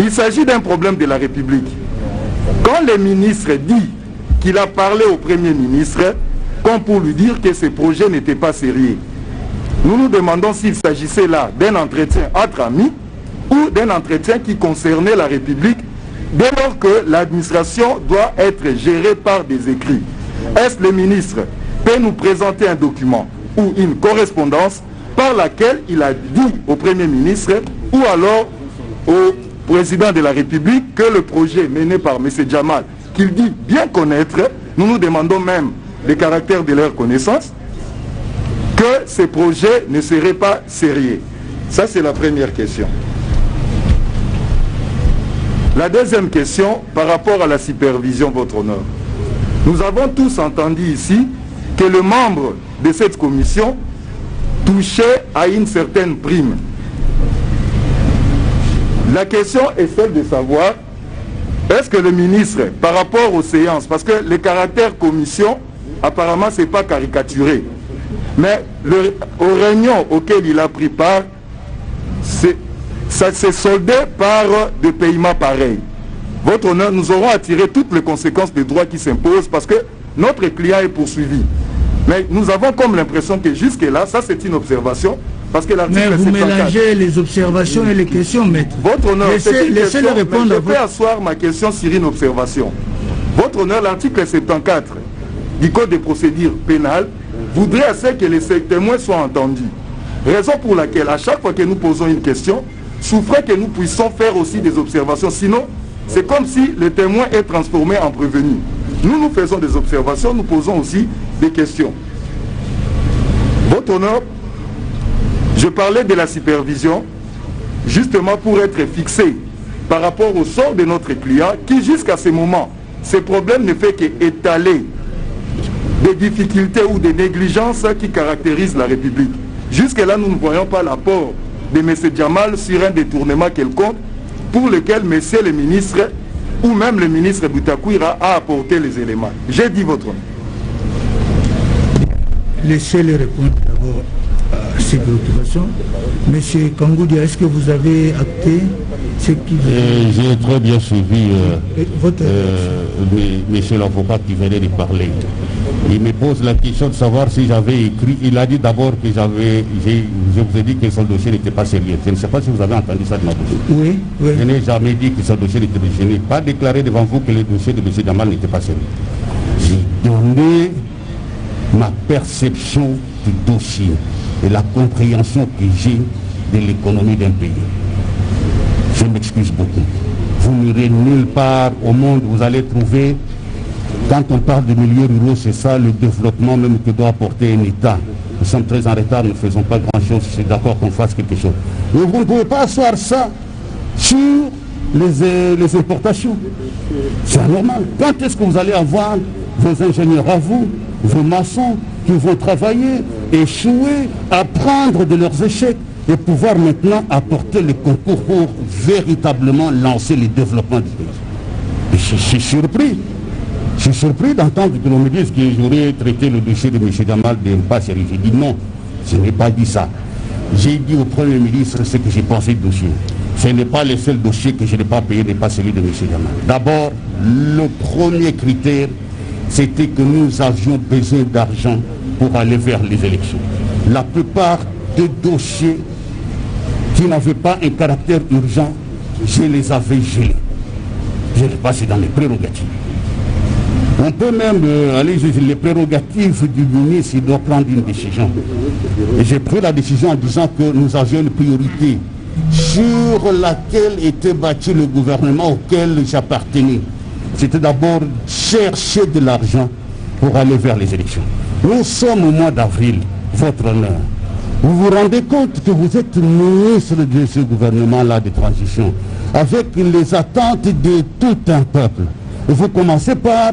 il s'agit d'un problème de la République. Quand le ministre dit qu'il a parlé au Premier ministre, comme pour lui dire que ce projet n'était pas sérieux, nous nous demandons s'il s'agissait là d'un entretien entre amis ou d'un entretien qui concernait la République dès lors que l'administration doit être gérée par des écrits. Est-ce le ministre peut nous présenter un document ou une correspondance par laquelle il a dit au Premier ministre ou alors au Président de la République que le projet mené par M. Djamal, qu'il dit bien connaître, nous nous demandons même le caractère de leur connaissance, que ces projets ne seraient pas sérieux. Ça, c'est la première question. La deuxième question, par rapport à la supervision, votre honneur. Nous avons tous entendu ici que le membre de cette commission touchait à une certaine prime. La question est celle de savoir, est-ce que le ministre, par rapport aux séances, parce que le caractère commission, apparemment, ce n'est pas caricaturé, mais aux réunions auxquelles il a pris part, ça s'est soldé par des paiements pareils. Votre honneur, nous aurons à tirer toutes les conséquences des droits qui s'imposent parce que notre client est poursuivi. Mais nous avons comme l'impression que jusque-là, ça c'est une observation, parce que l'article 74... Mais vous mélangez les observations et les questions, maître. Votre honneur, laissez-le répondre. Je vais asseoir ma question sur une observation. Votre honneur, l'article 74 du Code des procédures pénales voudrait à ce que les témoins soient entendus. Raison pour laquelle, à chaque fois que nous posons une question, souffrait que nous puissions faire aussi des observations. Sinon, c'est comme si le témoin est transformé en prévenu. Nous faisons des observations, nous posons aussi des questions. Votre honneur, je parlais de la supervision, justement pour être fixé par rapport au sort de notre client, qui jusqu'à ce moment, ce problème ne fait qu'étaler des difficultés ou des négligences qui caractérisent la République. Jusque-là, nous ne voyons pas l'apport de M. Djamal sur un détournement quelconque pour lequel M. le ministre ou même le ministre Boutakoura a apporté les éléments. J'ai dit votre nom. Laissez-les répondre d'abord à ces préoccupations. Monsieur Kangoudia, est-ce que vous avez acté ce qui vous... J'ai très bien suivi monsieur l'avocat qui venait de parler. Il me pose la question de savoir si j'avais écrit. Il a dit d'abord que je vous ai dit que son dossier n'était pas sérieux. Je ne sais pas si vous avez entendu ça de ma bouche. Oui, oui. Je n'ai jamais dit que son dossier n'était pas sérieux. Je n'ai pas déclaré devant vous que le dossier de M. Djamal n'était pas sérieux. J'ai donné ma perception du dossier et la compréhension que j'ai de l'économie d'un pays. Je m'excuse beaucoup. Vous n'irez nulle part au monde, vous allez trouver, quand on parle de milieux ruraux, c'est ça le développement même que doit apporter un État. Nous sommes très en retard, nous ne faisons pas grand-chose, je suis d'accord qu'on fasse quelque chose. Mais vous ne pouvez pas asseoir ça sur les importations. C'est anormal. Quand est-ce que vous allez avoir vos ingénieurs à vous, vos maçons qui vont travailler, échouer, apprendre de leurs échecs et pouvoir maintenant apporter le concours pour véritablement lancer le développement du pays? Et je suis surpris. Je suis surpris d'entendre que l'on me dise que j'aurais traité le dossier de M. Djamal de pas sérieux. J'ai dit non, je n'ai pas dit ça. J'ai dit au Premier ministre ce que j'ai pensé du dossier. Ce n'est pas le seul dossier que je n'ai pas payé, n'est pas celui de M. Djamal. D'abord, le premier critère, c'était que nous avions besoin d'argent pour aller vers les élections. La plupart des dossiers qui n'avaient pas un caractère urgent, je les avais gelés. Je les passé dans les prérogatives. On peut même aller sur les prérogatives du ministre, il doit prendre une décision. Et j'ai pris la décision en disant que nous avions une priorité sur laquelle était bâti le gouvernement auquel j'appartenais. C'était d'abord chercher de l'argent pour aller vers les élections. Nous sommes au mois d'avril, votre honneur. Vous vous rendez compte que vous êtes ministre de ce gouvernement-là de transition, avec les attentes de tout un peuple. Et vous commencez par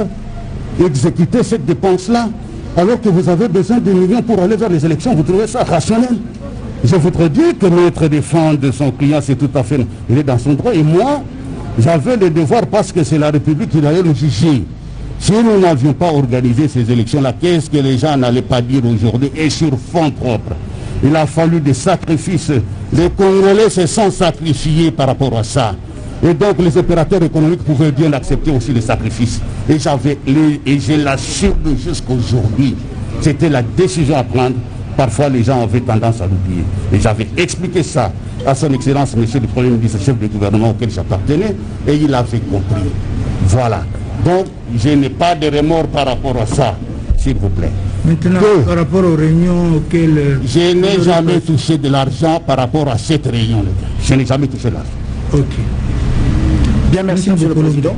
exécuter cette dépense-là, alors que vous avez besoin de millions pour aller vers les élections. Vous trouvez ça rationnel? Je voudrais dire que notre défense de son client, c'est tout à fait... Il est dans son droit. Et moi, j'avais le devoir, parce que c'est la République qui allait le juger. Si nous n'avions pas organisé ces élections-là, qu'est-ce que les gens n'allaient pas dire aujourd'hui, et sur fond propre? Il a fallu des sacrifices. Les Congolais se sont sacrifiés par rapport à ça. Et donc les opérateurs économiques pouvaient bien accepter aussi les sacrifices. Et je l'assume jusqu'aujourd'hui. C'était la décision à prendre. Parfois les gens avaient tendance à l'oublier. Et j'avais expliqué ça à son Excellence, Monsieur le Premier ministre, chef du gouvernement auquel j'appartenais, et il avait compris. Voilà. Donc je n'ai pas de remords par rapport à ça, s'il vous plaît. Maintenant, par rapport aux réunions auxquelles... Je n'ai jamais touché de l'argent par rapport à cette réunion. Je n'ai jamais touché de l'argent. Ok. Bien, merci, Monsieur le Président.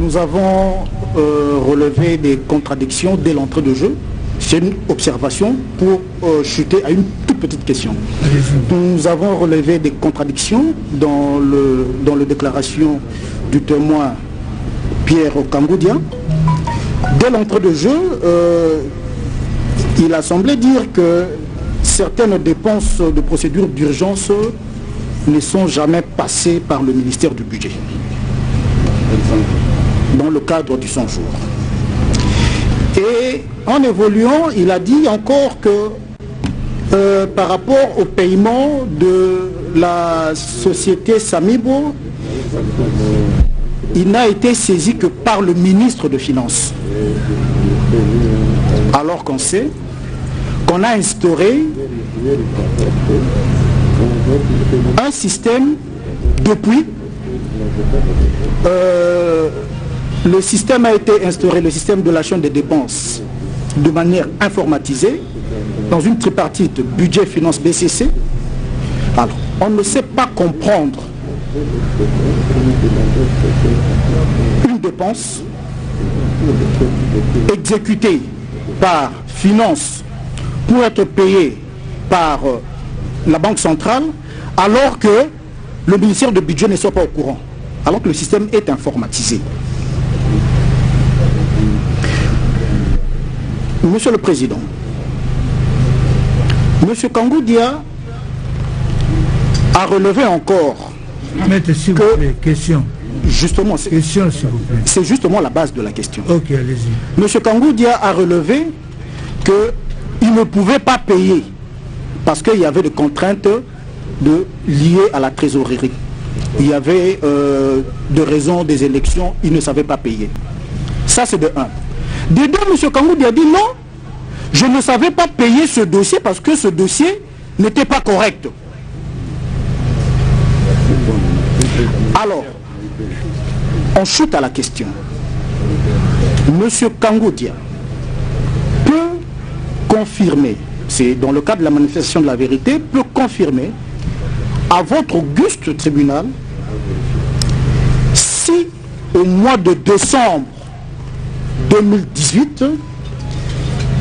Nous avons relevé des contradictions dès l'entrée de jeu. C'est une observation pour chuter à une toute petite question. Nous avons relevé des contradictions dans la déclaration du témoin Pierre Kangoudia. Dès l'entrée de jeu, il a semblé dire que certaines dépenses de procédure d'urgence ne sont jamais passées par le ministère du Budget dans le cadre du 100 jours. Et en évoluant, il a dit encore que par rapport au paiement de la société Samibo, il n'a été saisi que par le ministre de Finances. Alors qu'on sait qu'on a instauré un système depuis. Le système a été instauré, le système de l'achat des dépenses, de manière informatisée, dans une tripartite budget-finance-BCC. Alors, on ne sait pas comprendre une dépense exécutée par finance pour être payée par la Banque centrale, alors que le ministère de budget ne soit pas au courant, alors que le système est informatisé. Monsieur le Président, Monsieur Kangou Dia a relevé encore Mettez, s'il vous plaît, question. Justement, c'est justement la base de la question. Ok, allez-y. Monsieur Kangou Dia a relevé qu'il ne pouvait pas payer parce qu'il y avait des contraintes liées à la trésorerie. Il y avait des raisons des élections, il ne savait pas payer. Ça, c'est de un. De deux, M. Kangou Dia a dit non, je ne savais pas payer ce dossier parce que ce dossier n'était pas correct. Alors, on chute à la question. M. Kangou Dia peut confirmer, c'est dans le cadre de la manifestation de la vérité, peut confirmer à votre auguste tribunal si au mois de décembre 2018,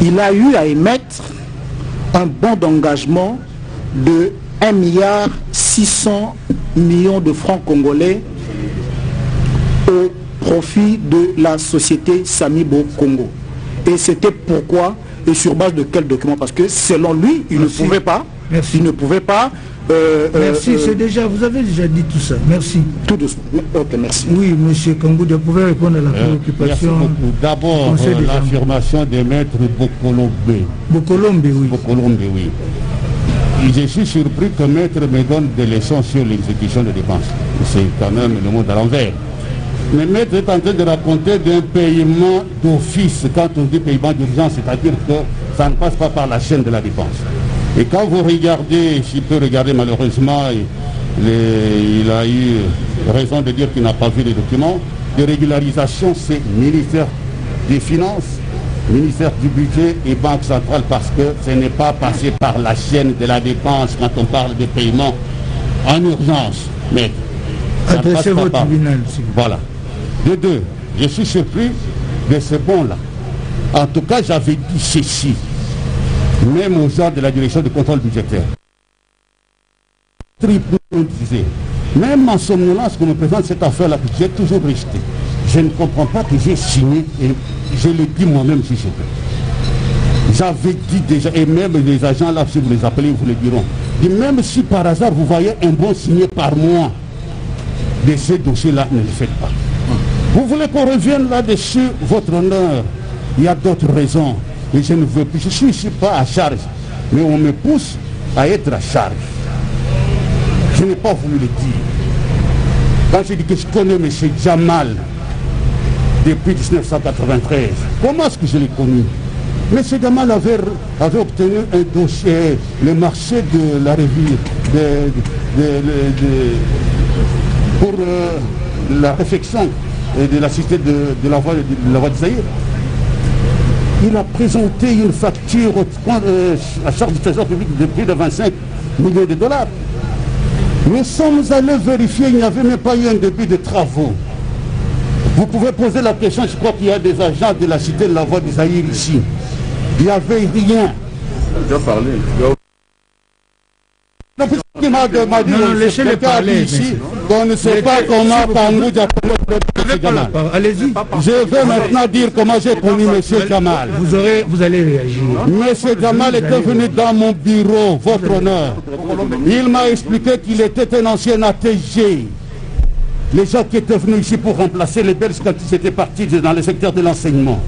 il a eu à émettre un bon d'engagement de 1,6 milliard de francs congolais au profit de la société Samibo Congo. Et c'était pourquoi et sur base de quel document? Parce que selon lui, il ne pouvait pas. Merci. Il ne pouvait pas. Merci, c'est déjà, vous avez déjà dit tout ça. Merci. Tout doucement. Ok, merci. Oui, monsieur Kangou, vous pouvez répondre à la préoccupation. D'abord, l'affirmation de maître Bokolombe. Bokolombe, oui. Bokolombe, oui. Je suis surpris que maître me donne des leçons sur l'exécution de dépenses. C'est quand même le monde à l'envers. Mais maître est en train de raconter d'un paiement d'office. Quand on dit paiement d'urgence, c'est-à-dire que ça ne passe pas par la chaîne de la dépense. Et quand vous regardez, s'il peut regarder malheureusement, il a eu raison de dire qu'il n'a pas vu les documents, de régularisation, c'est ministère des Finances, ministère du Budget et Banque centrale, parce que ce n'est pas passé par la chaîne de la dépense quand on parle de paiement en urgence. Mais adressez votre tribunal. Voilà. De deux, je suis surpris de ce bon-là. En tout cas, j'avais dit ceci. Même aux gens de la direction du contrôle budgétaire. Même en somnolence qu'on me présente cette affaire-là, j'ai toujours rejeté. Je ne comprends pas que j'ai signé, et je le dis moi-même si je peux. J'avais dit déjà, et même les agents là, si vous les appelez, vous le diront. Et même si par hasard vous voyez un bon signé par mois de ces dossiers-là, ne le faites pas. Vous voulez qu'on revienne là-dessus, votre honneur, il y a d'autres raisons. Et je ne veux plus, je ne suis ici pas à charge, mais on me pousse à être à charge. Je n'ai pas voulu le dire. Quand je dis que je connais M. Jamal depuis 1993, comment est-ce que je l'ai connu? M. Jamal avait obtenu un dossier, le marché de la revue, pour la réflexion de la cité de la voie du Zaïre. Il a présenté une facture à charge du Trésor public de plus de 25 millions de dollars. Nous sommes allés vérifier, il n'y avait même pas eu un début de travaux. Vous pouvez poser la question, je crois qu'il y a des agents de la cité de la voie du Zaïre ici. Il n'y avait rien. Déjà parlé. Il m'a demandé, laissez-les parler ici, qu'on ne sait pas comment Kangou Dia connu M. Jamal. Allez-y. Je vais maintenant dire comment j'ai connu M. Jamal. Vous allez réagir. M. Jamal était venu dans mon bureau, votre honneur. Il m'a expliqué qu'il était un ancien ATG. Les gens qui étaient venus ici pour remplacer les Belges quand ils étaient partis dans le secteur de l'enseignement,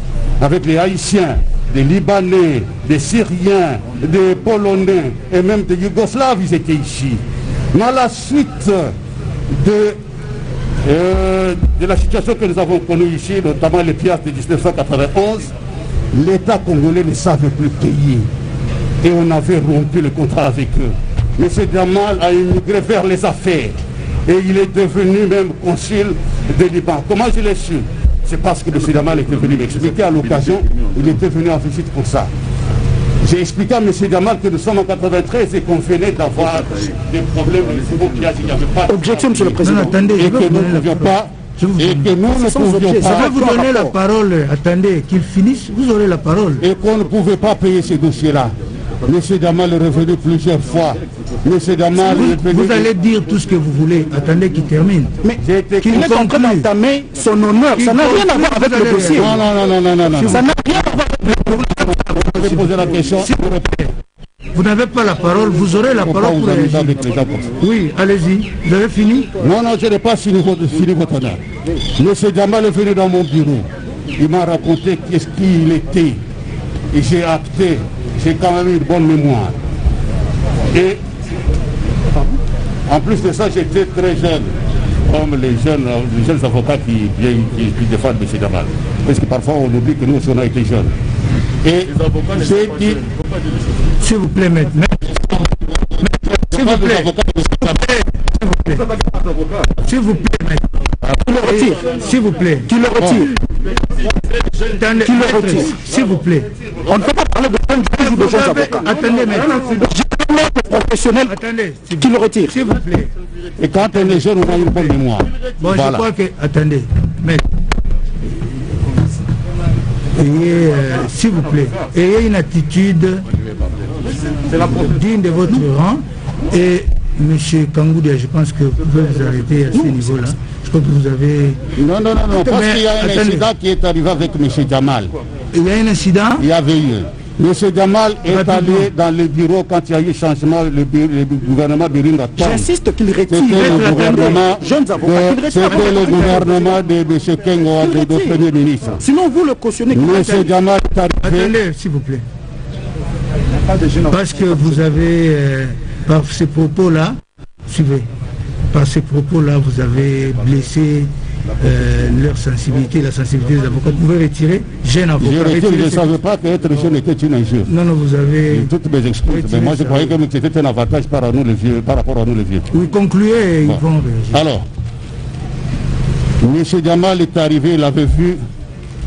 avec les Haïtiens. des Libanais, des Syriens, des Polonais et même des Yougoslaves, ils étaient ici. Mais à la suite de la situation que nous avons connue ici, notamment les pièces de 1991, l'État congolais ne savait plus payer. Et on avait rompu le contrat avec eux. M. Jamal a immigré vers les affaires. Et il est devenu même consul de Liban. Comment je l'ai su? C'est parce que M. Jamal était venu m'expliquer à l'occasion. Il était venu en visite pour ça. J'ai expliqué à M. Jamal que nous sommes en 93 et qu'on venait d'avoir des problèmes au niveau qu'il n'y avait pas... Objection, M. le Président. Non, attendez, et que nous ne pouvions pas... Et que nous ne pouvions pas... Je vais vous donner la parole. Attendez, qu'il finisse, vous aurez la parole. Et qu'on ne pouvait pas payer ces dossiers-là. M. Jamal est revenu plusieurs fois. M. Jamal est revenu... Vous allez dire tout ce que vous voulez. Attendez qu'il termine. Mais qu'il est en train d'entamer son honneur. Ça n'a rien à voir avec le dossier. Non. Ça n'a rien à voir avec le dossier. Je vais poser la question. Vous n'avez pas la parole, vous aurez la parole pour réagir. Oui, allez-y. Vous avez fini? Non, je n'ai pas fini votre honneur. M. Jamal est venu dans mon bureau. Il m'a raconté qu'est-ce qu'il était. Et j'ai acté. J'ai quand même une bonne mémoire. Et en plus de ça, j'étais très jeune, comme les jeunes avocats qui défendent M. Jamal. Parce que parfois on oublie que nous aussi on a été jeunes. Et j'ai dit... S'il vous plaît, maître. S'il vous plaît. S'il vous plaît, maître. Tu le retires. S'il vous plaît. Tu le retires. Tu le retires. S'il vous plaît. On ne peut pas parler de jeunes juges ou de jeunes avocats. Attendez, maître. Professionnel. Attendez. Qui le retire. S'il vous plaît. Et quand on est jeune, on a une bonne mémoire. Bon, voilà. Je crois que... Attendez, maître. S'il vous plaît, ayez une attitude digne de votre rang. Et M. Kangoudia, je pense que vous pouvez vous arrêter à ce niveau-là. Je crois que vous avez... Non, parce qu'il y a un incident qui est arrivé avec M. Jamal. Il y a un incident? Il y avait eu. M. Jamal est allé dans le bureau quand il y a eu changement, le gouvernement de Ringa. J'insiste qu'il retire le gouvernement, c'était le gouvernement de M. Kengo, de Premier ministre. Sinon vous le cautionnez. M. Jamal est arrivé. Attendez, s'il vous plaît. Parce que vous avez, par ces propos-là, suivez, par ces propos-là, vous avez blessé leur sensibilité, la sensibilité des avocats. Vous pouvez retirer jeune avocat. Je ne savais pas qu'être jeune était une injure. Non, vous avez... Toutes mes excuses. Mais moi je croyais que c'était un avantage par rapport à nous les vieux. Oui, concluez et ils vont réagir. Alors, M. Jamal est arrivé, il avait vu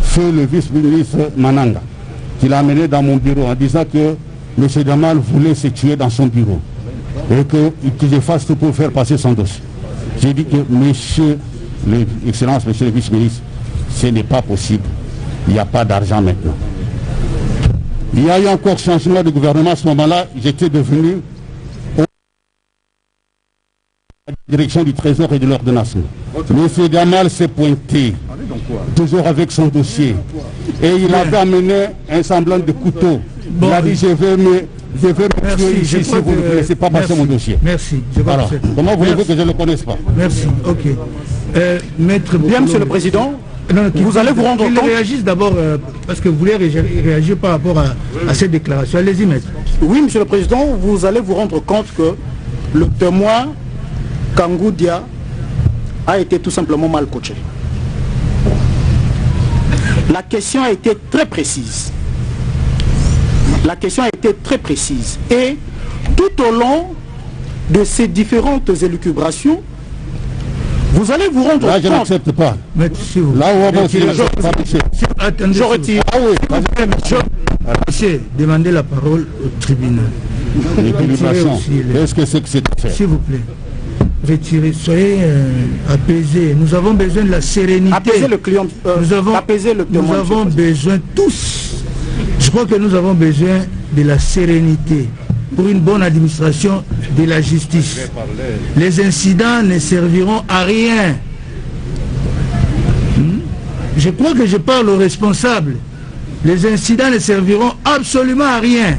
feu le vice-ministre Mananga, qu'il a amené dans mon bureau en disant que M. Jamal voulait se tuer dans son bureau et que je fasse tout pour faire passer son dossier. J'ai dit que Excellence, monsieur le vice-ministre, ce n'est pas possible. Il n'y a pas d'argent maintenant. Il y a eu encore changement de gouvernement à ce moment-là. J'étais devenu à la direction du Trésor et de l'ordonnance. Monsieur Jamal s'est pointé, toujours avec son dossier. Et il avait amené un semblant de couteau. Il a dit, je vais me tuer ici si vous ne laissez pas passer mon dossier. Merci. Alors, comment voulez-vous que je ne le connaisse pas? Merci, ok. Maître bien, Monsieur le Président, vous allez vous rendre compte... réagissent d'abord, parce que vous voulez réagir par rapport à cette déclaration. Allez-y, maître. Oui, Monsieur le Président, vous allez vous rendre compte que le témoin Kangoudia a été tout simplement mal coaché. La question a été très précise. La question a été très précise. Et tout au long de ces différentes élucubrations, vous allez vous rendre compte... Là, je n'accepte pas. Là où on va aussi, je retire. Ah oui, monsieur, demandez la parole au tribunal. Qu'est-ce que c'est que cette affaire? S'il vous plaît. Retirez, soyez apaisés. Nous avons besoin de la sérénité. Apaiser le client, apaiser le témoin. Nous avons besoin tous. Je crois que nous avons besoin de la sérénité pour une bonne administration de la justice. Les incidents ne serviront à rien. Je crois que je parle aux responsables. Les incidents ne serviront absolument à rien.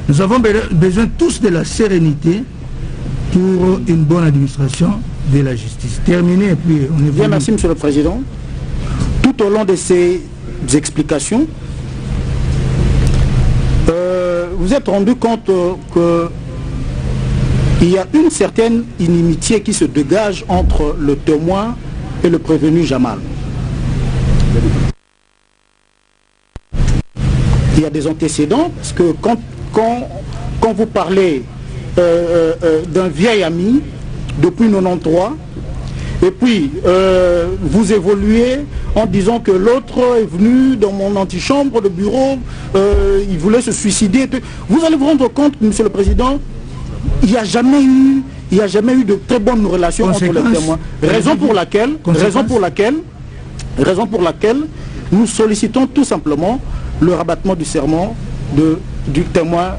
Nous avons besoin tous de la sérénité pour une bonne administration de la justice. Terminé, et puis on est... Bien, merci, Monsieur le Président. Tout au long de ces explications, vous êtes rendu compte qu'il y a une certaine inimitié qui se dégage entre le témoin et le prévenu Jamal. Il y a des antécédents, parce que quand vous parlez d'un vieil ami depuis 93, et puis vous évoluez en disant que l'autre est venu dans mon antichambre de bureau, il voulait se suicider. Vous allez vous rendre compte, Monsieur le Président, il n'y a jamais eu de très bonnes relations entre les témoins. Raison pour laquelle nous sollicitons tout simplement le rabattement du serment du témoin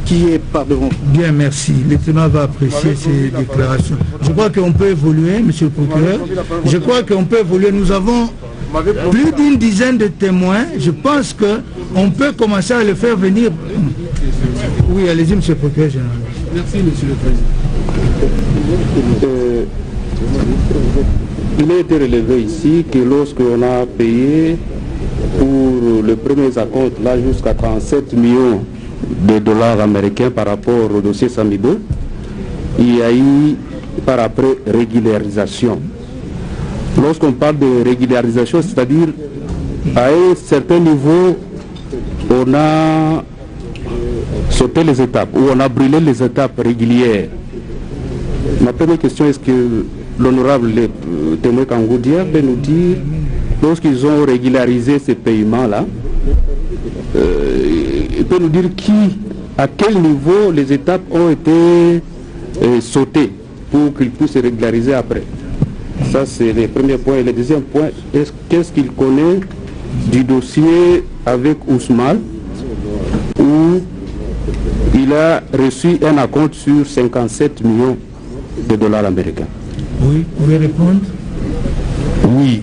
qui est par devant. Bien, merci. Le témoin va apprécier ces déclarations. Je crois qu'on peut évoluer, Monsieur le procureur. Je crois qu'on peut évoluer. Nous avons plus d'une dizaine de témoins. Je pense qu'on peut commencer à le faire venir. Oui, allez-y, Monsieur le procureur général. Merci, Monsieur le Président. Il a été relevé ici que lorsqu'on a payé pour le premier acompte, là jusqu'à 37 millions de dollars américains par rapport au dossier Samido, il y a eu par après régularisation. Lorsqu'on parle de régularisation, c'est-à-dire à un certain niveau, on a sauté les étapes, ou on a brûlé les étapes régulières. Ma première question, est-ce que l'honorable témoin Kangoudia peut nous dire, lorsqu'ils ont régularisé ces paiements-là, il peut nous dire à quel niveau les étapes ont été sautées pour qu'ils puissent se régulariser après. Ça, c'est le premier point. Et le deuxième point, qu'est-ce qu'il connaît du dossier avec Ousmane, où il a reçu un acompte sur 57 millions de dollars américains. Oui, vous pouvez répondre? Oui,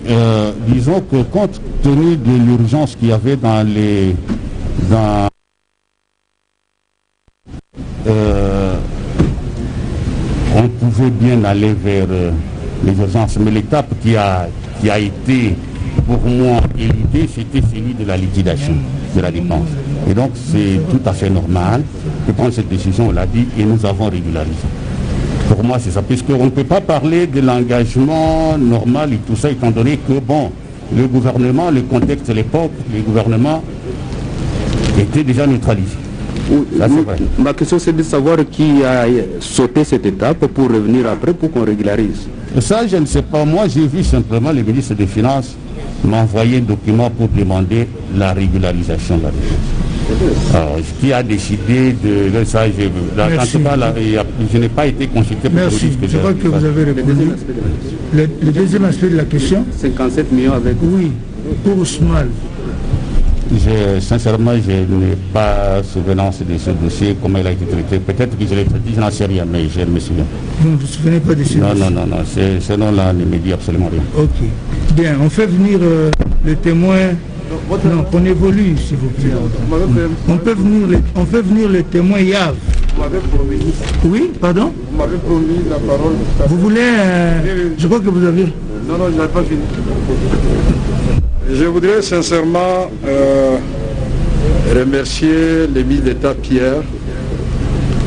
disons que compte tenu de l'urgence qu'il y avait on pouvait bien aller vers les urgences, mais l'étape qui a été pour moi éludée, c'était celui de la liquidation de la dépense. Et donc c'est tout à fait normal de prendre cette décision, on l'a dit, et nous avons régularisé. Pour moi, c'est ça, puisqu'on ne peut pas parler de l'engagement normal et tout ça, étant donné que, bon, le gouvernement, le contexte de l'époque, le gouvernement était déjà neutralisé. Oui, ça, c'est vrai. Ma question, c'est de savoir qui a sauté cette étape pour revenir après, pour qu'on régularise. Ça, je ne sais pas. Moi, j'ai vu simplement le ministre des Finances m'envoyer un document pour demander la régularisation de la dépense. Qui a décidé de ça, je n'ai pas été consulté pour merci. Je crois que vous avez répondu. Le deuxième aspect de la question, 57 millions avec... Oui, pour Ousmane. Sincèrement, je n'ai pas souvenance de ce dossier, comment il a été traité. Peut-être que je l'ai traité, je n'en sais rien, mais je ne me souviens. Vous ne vous souvenez pas de ce dossier? Non, ce nom-là ne me dit absolument rien. Ok. Bien, on fait venir le témoin. Non, qu'on évolue, s'il vous plaît. On fait venir le témoin Yav. Oui, pardon? Vous m'avez promis la parole. Vous voulez... je crois que vous avez... Non, je n'avais pas fini. Je voudrais sincèrement remercier le ministre d'État Pierre.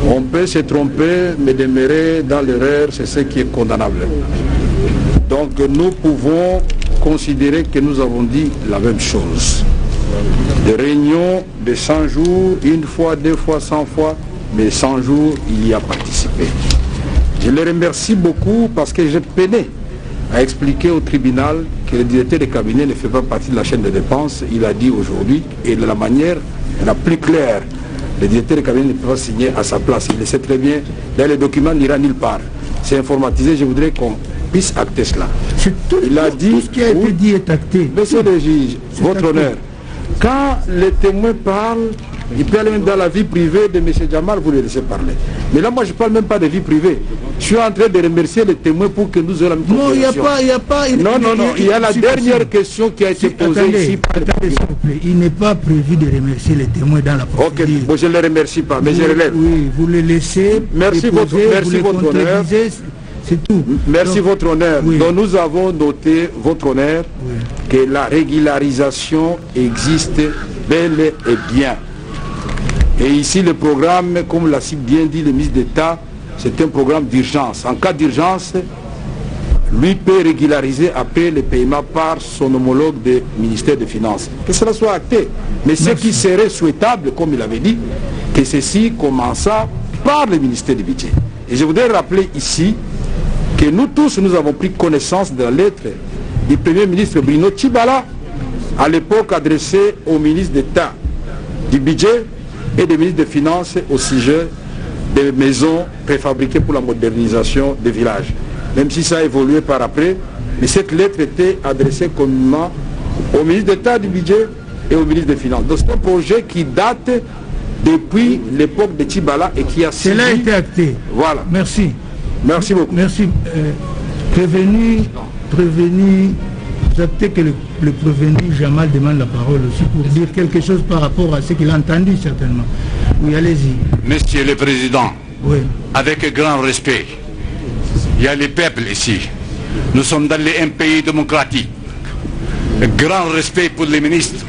On peut se tromper, mais demeurer dans l'erreur, c'est ce qui est condamnable. Donc nous pouvons considérer que nous avons dit la même chose. Des réunions de 100 jours, une fois, deux fois, 100 fois, mais 100 jours, il y a participé. Je les remercie beaucoup parce que j'ai peiné à expliquer au tribunal que le directeur de cabinet ne fait pas partie de la chaîne de dépenses. Il a dit aujourd'hui, et de la manière la plus claire, le directeur de cabinet ne peut pas signer à sa place. Il le sait très bien. Là, le document n'ira nulle part. C'est informatisé, je voudrais qu'on puisse acter cela. Il a dit, tout ce qui a été dit est acté. Monsieur le juge, votre honneur, quand les témoins parlent, il peut aller même dans la vie privée de M. Jamal, vous les laissez parler. Mais là, moi, je ne parle même pas de vie privée. Je suis en train de remercier les témoins pour que nous ayons la même compréhension. Non, il n'y a pas... Il y a la dernière question qui a été posée ici. Attendez, s'il vous plaît. Il n'est pas prévu de remercier les témoins dans la procédure. Ok, bon, je ne les remercie pas, mais je relève. Oui, vous les laissez. Merci votre honneur. C'est tout. Merci votre honneur. Oui. Donc nous avons noté, votre honneur, que la régularisation existe bel et bien. Et ici, le programme, comme l'a si bien dit le ministre d'État, c'est un programme d'urgence. En cas d'urgence, lui peut régulariser après le paiement par son homologue du ministère des Finances. Que cela soit acté. Mais ce qui serait souhaitable, comme il avait dit, que ceci commença par le ministère du Budget. Et je voudrais rappeler ici que nous tous, nous avons pris connaissance de la lettre du Premier ministre Bruno Tshibala, à l'époque adressée au ministre d'État du Budget et des ministres des Finances au sujet des maisons préfabriquées pour la modernisation des villages. Même si ça a évolué par après, mais cette lettre était adressée communément au ministre d'État du Budget et au ministre des Finances. Donc c'est un projet qui date depuis l'époque de Tshibala et qui a suivi... Cela a été acté. Voilà. Merci. Merci beaucoup. Merci. Prévenu, vous actez que le prévenu Jamal demande la parole aussi pour dire quelque chose par rapport à ce qu'il a entendu certainement. Oui, allez-y. Monsieur le Président, oui. Avec grand respect, il y a les peuples ici. Nous sommes dans un pays démocratique. Grand respect pour les ministres.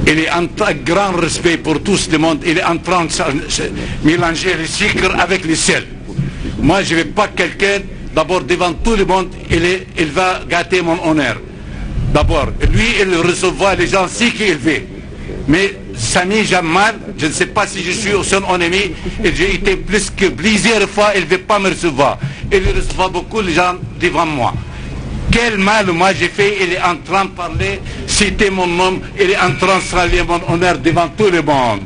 Il est un grand respect pour tout le monde. Il est en train de mélanger le sucre avec le sel. Moi, je ne vais pas quelqu'un, d'abord devant tout le monde, il va gâter mon honneur. D'abord, lui, il recevra les gens si qu'il veut. Mais Sami Jamal, je ne sais pas si je suis son ennemi, et j'ai été plus que plusieurs fois, il ne veut pas me recevoir. Il reçoit beaucoup de gens devant moi. Quel mal moi j'ai fait, il est en train de parler, citer mon nom, il est en train de saluer mon honneur devant tout le monde.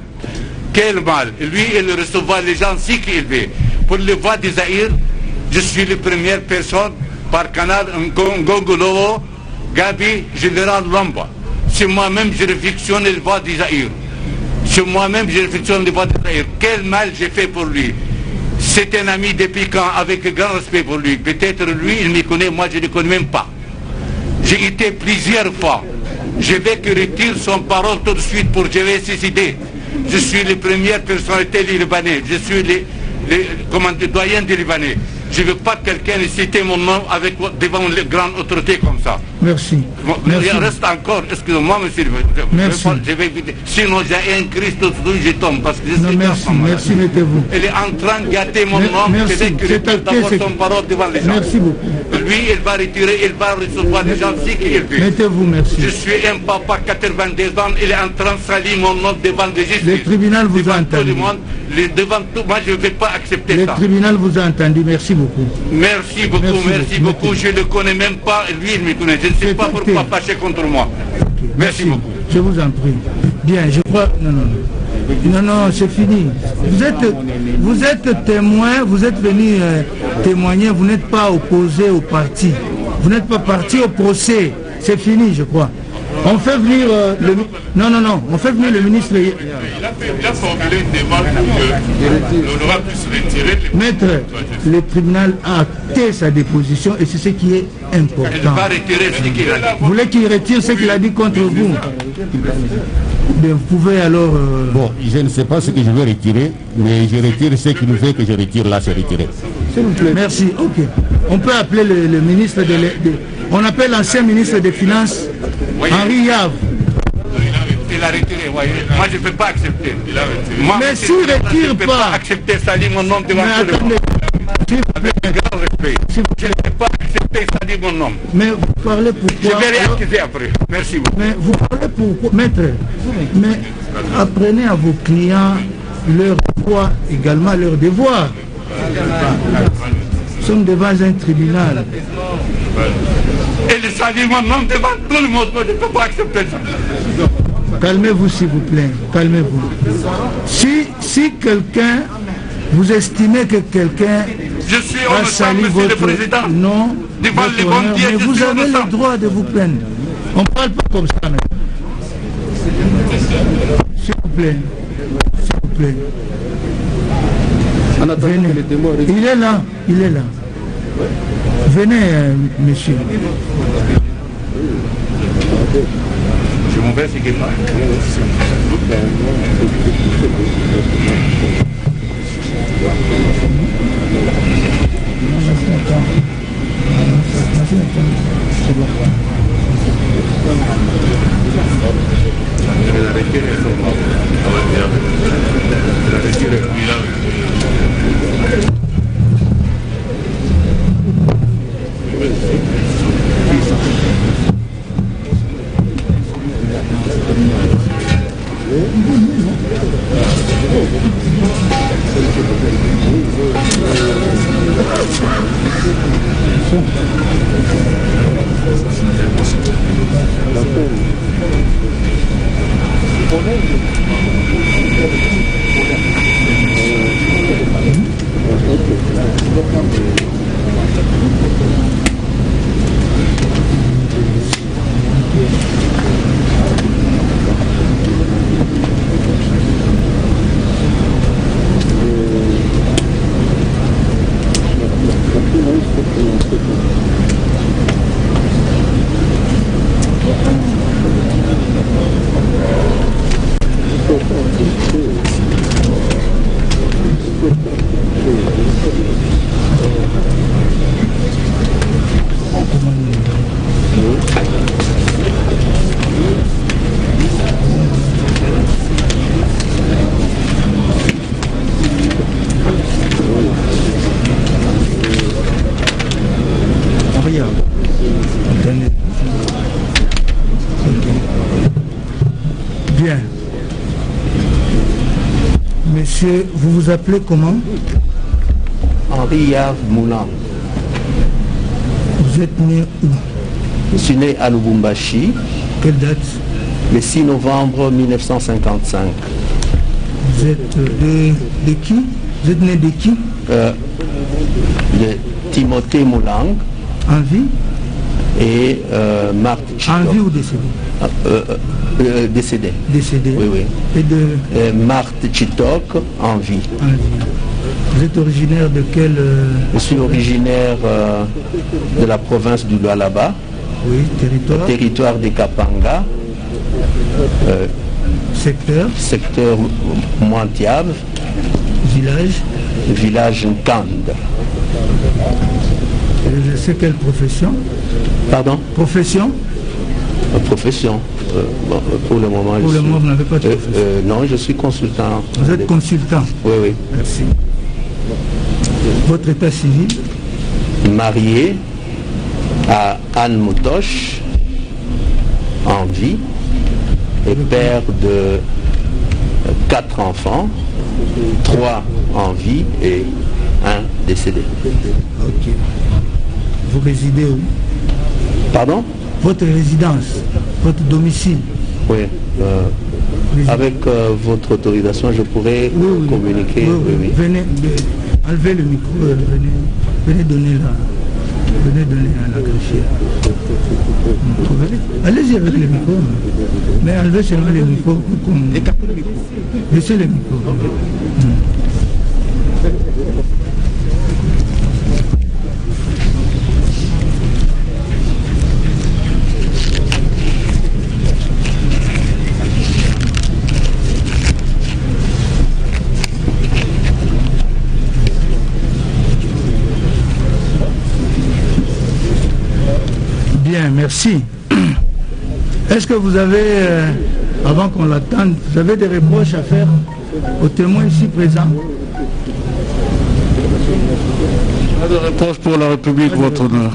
Quel mal. Lui, il recevra les gens si qu'il veut. Pour le voix des Zaïre, je suis la première personne par canal Ngongolowo, Gabi, Général Lomba. C'est moi-même je réflexionne le voix des Zaïre. C'est moi-même je réflexionne le voix des Zaïre. Quel mal j'ai fait pour lui. C'est un ami depuis quand, avec grand respect pour lui. Peut-être lui, il me connaît, moi je ne le connais même pas. J'ai été plusieurs fois. Je vais que retire son parole tout de suite pour que je vais suicider. Je suis la première personnalité libanais. Je suis le doyen des Libanais. Je ne veux pas quelqu'un citer mon nom devant les grandes autorités comme ça. Merci. Merci. Il reste encore, excusez-moi monsieur. Merci. Sinon j'ai un Christ autour, je tombe. Parce que je non, merci, merci, mettez-vous. Il est en train de gâter mon nom. Merci. C'est d'abord son parole devant les gens. Merci beaucoup. Lui, il va retirer, il va recevoir les gens si qu'il veut. Mettez-vous, merci. Je suis un papa 82 ans, il est en train de salir mon nom devant les justices. Le tribunal vous a entendu. Devant tout, moi je ne vais pas accepter ça. Le tribunal vous a entendu, merci beaucoup. Merci beaucoup, je ne le connais même pas, lui il me connaît, je ne sais pas pourquoi passer contre moi. Okay. Merci beaucoup. Je vous en prie. Bien, je crois... Non, c'est fini. Vous êtes témoin, vous êtes venu témoigner, vous n'êtes pas opposé au parti. Vous n'êtes pas parti au procès. C'est fini, je crois. On fait venir le... Non, on fait venir le ministre... Il a formulé une demande pour que l'honorable puisse retirer... Maître, le tribunal a acté sa déposition et c'est ce qui est important. Il va retirer ce qu'il a dit. Vous voulez qu'il retire ce qu'il a dit contre vous? Bien, vous pouvez alors... Bon, je ne sais pas ce que je vais retirer, mais je retire ce qu'il veut que je retire là, c'est retiré. S'il vous plaît. Merci, ok. On peut appeler le ministre on appelle l'ancien ministre des Finances, oui. Henri Yav. Il a retiré, oui. Moi je ne peux pas accepter. Moi, mais s'il ne retire pas... Je ne peux pas accepter ça, dit mon nom devant tout le monde. Avec grand respect. Je ne peux pas accepter ça, dit mon nom. Mais vous parlez pourquoi... Je vais réactiver après. Merci beaucoup. Mais vous parlez pourquoi... Maître, mais apprenez à vos clients leurs droits, également leurs devoirs. Nous sommes devant un tribunal. Et le salut mon nom devant tout le monde, moi je ne peux pas accepter ça. Calmez-vous s'il vous plaît, calmez-vous. Si quelqu'un, vous estimez que quelqu'un a sali votre nom, votre honneur, mais vous avez le droit de vous plaindre. On ne parle pas comme ça maintenant. S'il vous plaît, s'il vous plaît. Venez. Il est là, il est là. Venez, monsieur. Je m'en vais, c'est qu'il m'a. Je vais l'arrêter. Bien. Monsieur, vous vous appelez comment? Henri Yves Moulin. Vous êtes né où? Je suis né à Lubumbashi. Quelle date? Le 6 novembre 1955. Vous êtes de qui? Vous êtes né de qui? De Timothée Moulang. En vie? Et Marthe Chitok. En vie ou décédé? Décédé. Décédé. Oui, oui. Et de Marthe Chitok en vie. En vie. Vous êtes originaire de quel Je suis originaire de la province du Lualaba. Oui, territoire. Territoire des Kapanga. Secteur. Secteur Mointiave. Village. Village Nkand. Je sais quelle profession? Pardon? Profession? Profession. Bon, pour le moment, pour le moment, vous n'avez pas de profession? Non, je suis consultant. Vous êtes consultant? Oui, oui. Merci. Votre état civil? Marié à Anne Moutoche, en vie, et père de 4 enfants, 3 en vie et 1 décédé. Ok. Vous résidez où? Pardon? Votre résidence, votre domicile? Oui. Avec votre autorisation, je pourrais communiquer. Oui. Venez, enlevez le micro, venez donner à la greffière. Allez-y avec le micro, mais enlevez seulement le micro pour qu'on... Écartez le micro. Laissez le micro. Bien, merci. Est-ce que vous avez, avant qu'on l'attende, vous avez des reproches à faire aux témoins ici présents? Pas de reproche pour la République, votre honneur.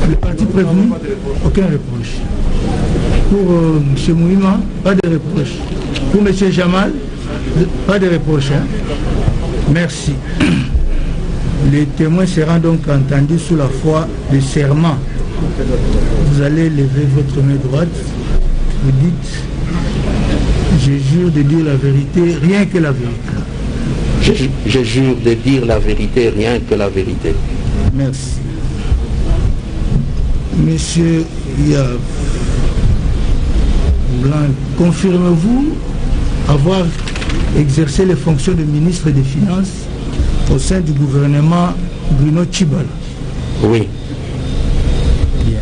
Le parti prévenu, aucun reproche. Pour M. Mouima, pas de reproche. Pour M. Jamal, pas de reproche. Hein? Merci. Les témoins seront donc entendus sous la foi du serment. Vous allez lever votre main droite. Vous dites: je jure de dire la vérité, rien que la vérité. Je jure de dire la vérité, rien que la vérité. Merci. Monsieur Yav Blanc, confirmez-vous avoir exercé les fonctions de ministre des Finances au sein du gouvernement Bruno Tshibala? Oui. Bien.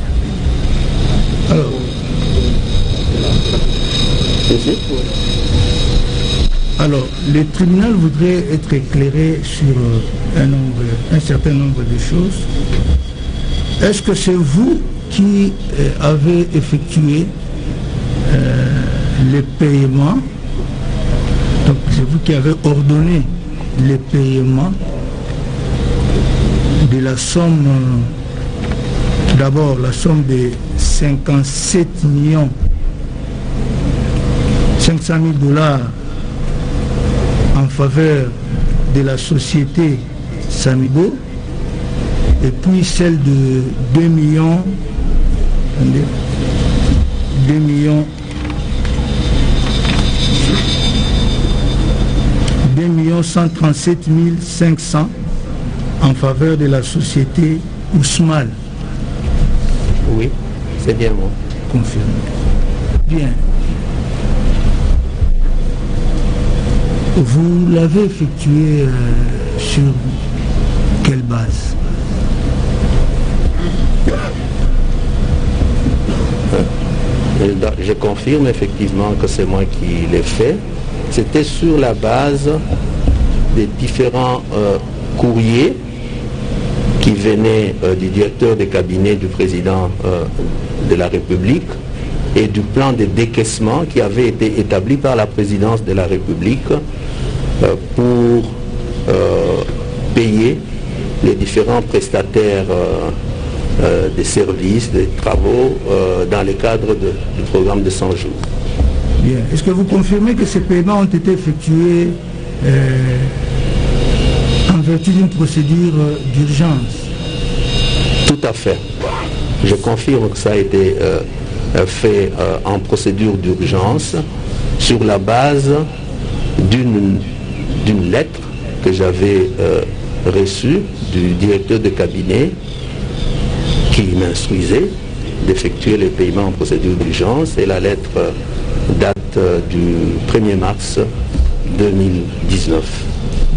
Alors, le tribunal voudrait être éclairé sur un certain nombre de choses. Est-ce que c'est vous qui avez effectué les paiements? Donc c'est vous qui avez ordonné les paiements de la somme, d'abord la somme de 57 500 000 $ en faveur de la société Samibo, et puis celle de 2 millions 137 500 en faveur de la société Ousmal. Oui, c'est bien moi. Confirmé. Bien. Vous l'avez effectué sur quelle base? Je confirme effectivement que c'est moi qui l'ai fait. C'était sur la base des différents courriers qui venaient du directeur de cabinet du président de la République et du plan de décaissement qui avait été établi par la présidence de la République pour payer les différents prestataires des services, des travaux dans le cadre du programme de 100 jours. Bien. Est-ce que vous confirmez que ces paiements ont été effectués en vertu d'une procédure d'urgence? Tout à fait. Je confirme que ça a été fait en procédure d'urgence sur la base d'une lettre que j'avais reçue du directeur de cabinet qui m'instruisait d'effectuer les paiements en procédure d'urgence, et la lettre date du 1er mars 2019.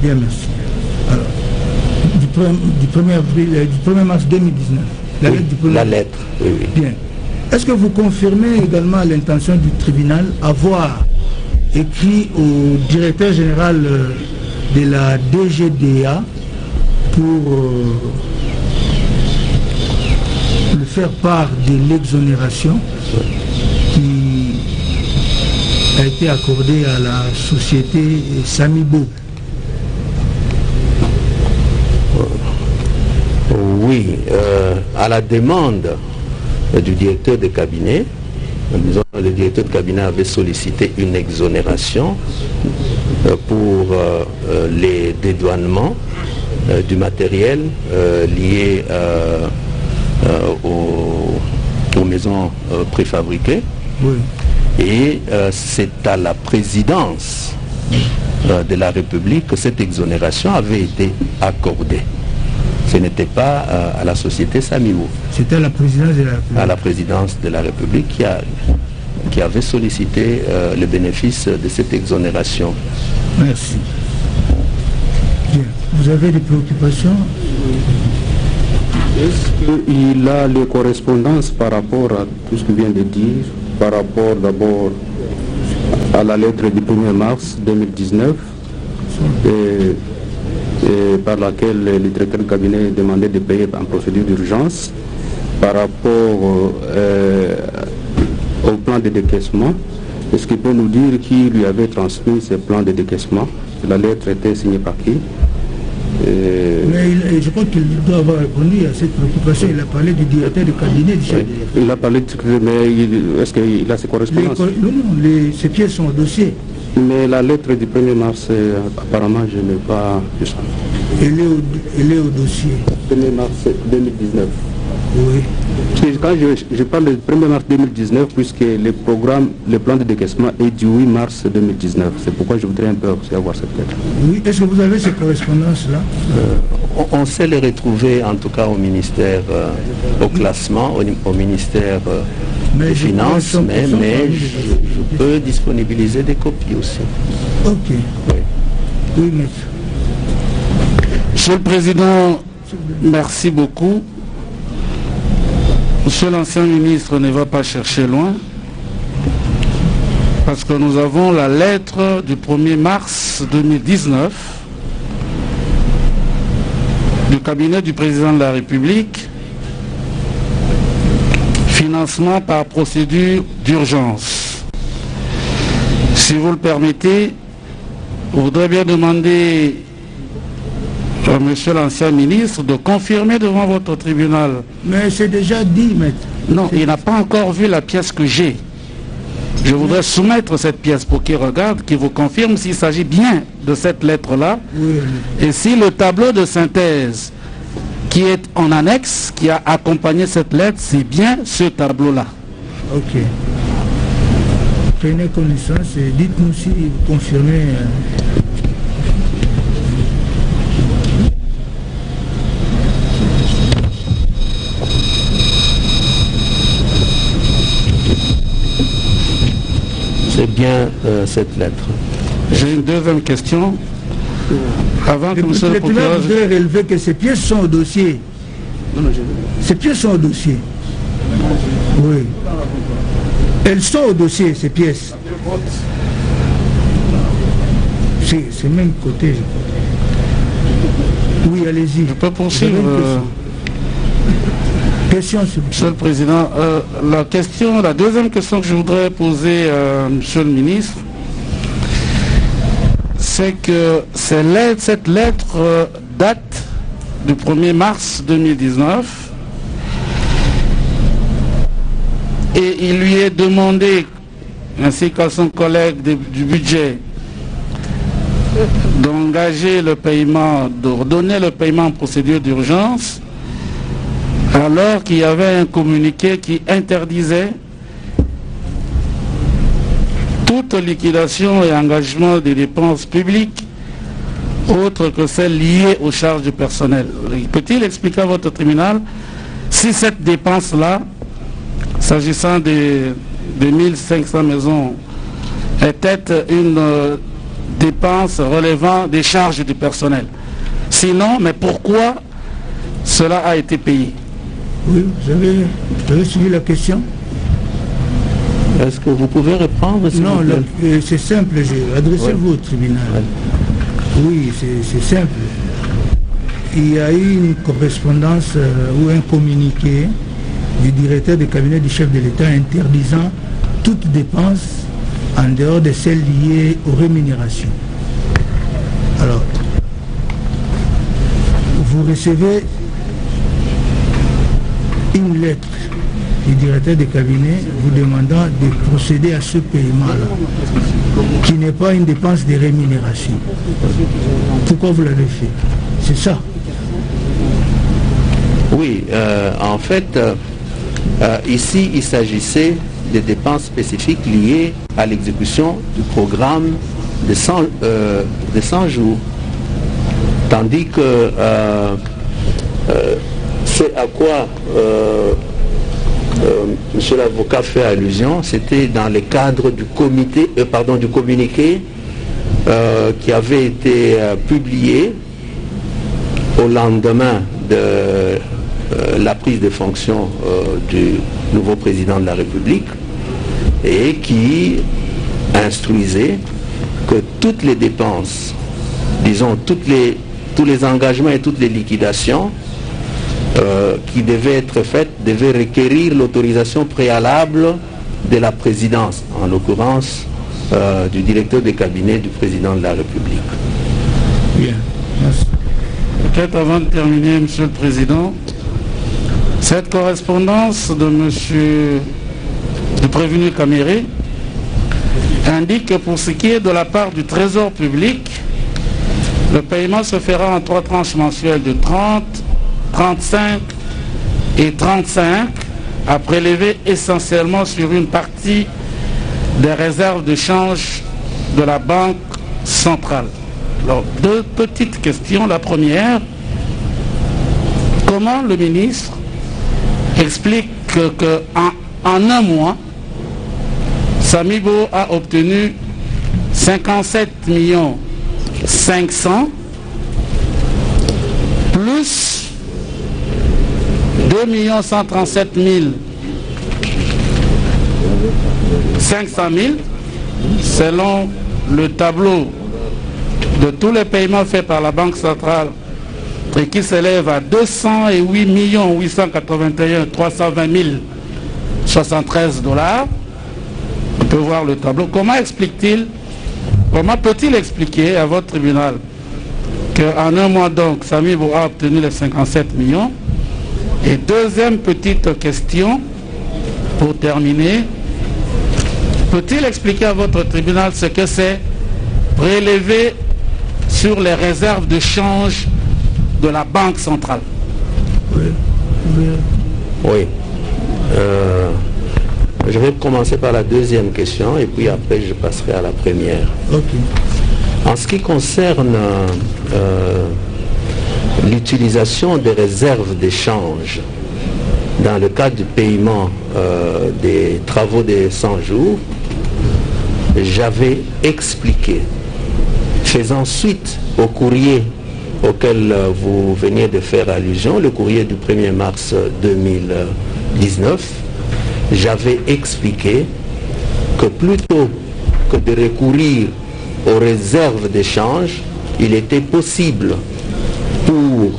Bien, merci. Alors, du 1er mars 2019. La oui, lettre du 1er la lettre, oui, oui. Bien. Est-ce que vous confirmez également l'intention du tribunal avoir écrit au directeur général de la DGDA pour le faire part de l'exonération qui a été accordée à la société Samibo? Oui, à la demande du directeur de cabinet, le directeur de cabinet avait sollicité une exonération pour les dédouanements du matériel lié aux maisons préfabriquées. Oui. Et c'est à la présidence de la République que cette exonération avait été accordée. Ce n'était pas à la société Samibo. C'était à la présidence de la République. À la présidence de la République qui avait sollicité le bénéfice de cette exonération. Merci. Bien. Vous avez des préoccupations? Est-ce qu'il a les correspondances par rapport à tout ce qu'il vient de dire, par rapport d'abord à la lettre du 1er mars 2019 et par laquelle le directeur de cabinet demandait de payer en procédure d'urgence, par rapport au plan de décaissement? Est-ce qu'il peut nous dire qui lui avait transmis ce plan de décaissement? La lettre était signée par qui? Mais je crois qu'il doit avoir répondu à cette préoccupation. Il a parlé du directeur de cabinet du chef. Oui. Il a parlé de... mais est-ce qu'il a ses correspondances? Non, ces pièces sont au dossier. Mais la lettre du 1er mars, apparemment, je n'ai pas vu ça. Elle est au dossier. 1er mars 2019. Oui. Quand je parle du 1er mars 2019, puisque le plan de décaissement est du 8 mars 2019. C'est pourquoi je voudrais un peu aussi avoir cette lettre. Oui, est-ce que vous avez ces correspondances-là? On sait les retrouver en tout cas au ministère, au classement, au ministère des Finances, mais je peux disponibiliser des copies aussi. Ok. Oui, oui, maître. Monsieur le Président, merci beaucoup. Monsieur l'ancien ministre ne va pas chercher loin, parce que nous avons la lettre du 1er mars 2019 du cabinet du président de la République, financement par procédure d'urgence. Si vous le permettez, je voudrais bien demander à monsieur l'ancien ministre de confirmer devant votre tribunal. Mais c'est déjà dit, maître. Non, il n'a pas encore vu la pièce que j'ai. Je voudrais soumettre cette pièce pour qu'il regarde, qu'il vous confirme s'il s'agit bien de cette lettre-là. Oui. Et si le tableau de synthèse qui est en annexe, qui a accompagné cette lettre, c'est bien ce tableau-là. Ok. Prenez connaissance et dites-nous si vous confirmez. C'est bien cette lettre. J'ai une deuxième question. Avant que monsieur le procureur... Je voudrais relever que ces pièces sont au dossier. Ces pièces sont au dossier. Oui. Elles sont au dossier, ces pièces. C'est même côté. Oui, allez-y. Je peux poursuivre. Question, Monsieur le Président, la deuxième question que je voudrais poser à Monsieur le Ministre, c'est que cette lettre date du 1er mars 2019 et il lui est demandé, ainsi qu'à son collègue du budget, d'engager le paiement, d'ordonner le paiement en procédure d'urgence, alors qu'il y avait un communiqué qui interdisait toute liquidation et engagement des dépenses publiques autres que celles liées aux charges du personnel. Peut-il expliquer à votre tribunal si cette dépense-là, s'agissant des 1500 maisons, était une dépense relevant des charges du personnel? Sinon, mais pourquoi cela a été payé? Oui, vous avez suivi la question? Est-ce que vous pouvez répondre? Non, c'est simple, adressez-vous au tribunal. Oui, c'est simple. Il y a eu une correspondance ou un communiqué du directeur de cabinet du chef de l'État interdisant toute dépense en dehors de celles liées aux rémunérations. Alors, vous recevez une lettre du directeur de cabinet vous demandant de procéder à ce paiement-là, qui n'est pas une dépense de rémunération. Pourquoi vous l'avez fait? C'est ça? Oui, en fait, ici, il s'agissait des dépenses spécifiques liées à l'exécution du programme de 100 jours. Tandis que c'est à quoi monsieur l'avocat fait allusion, c'était dans le cadre du communiqué qui avait été publié au lendemain de la prise de fonction du nouveau président de la République et qui instruisait que toutes les dépenses, disons tous les engagements et toutes les liquidations qui devaient être faites devaient requérir l'autorisation préalable de la présidence, en l'occurrence du directeur de cabinet du président de la République. Bien, merci. Peut-être avant de terminer, Monsieur le Président, cette correspondance de Monsieur le prévenu Caméré indique que pour ce qui est de la part du Trésor public, le paiement se fera en 3 tranches mensuelles de 30, 35 et 35, à prélever essentiellement sur une partie des réserves de change de la Banque centrale. Alors, 2 petites questions. La première, comment le ministre explique qu'en un mois, Samibo a obtenu 57 500 plus 2 137 500 000 selon le tableau de tous les paiements faits par la Banque centrale et qui s'élève à 208 881 320 073 $. On peut voir le tableau. Comment peut-il expliquer à votre tribunal qu'en un mois donc, Samibo a obtenu les 57 millions? Et deuxième petite question, pour terminer, peut-il expliquer à votre tribunal ce que c'est prélevé sur les réserves de change de la Banque centrale? Oui. Je vais commencer par la deuxième question et puis après je passerai à la première. En ce qui concerne l'utilisation des réserves d'échange dans le cadre du paiement des travaux des 100 jours, j'avais expliqué, faisant suite au courrier auquel vous veniez de faire allusion, le courrier du 1er mars 2019, j'avais expliqué que plutôt que de recourir aux réserves d'échange, il était possible pour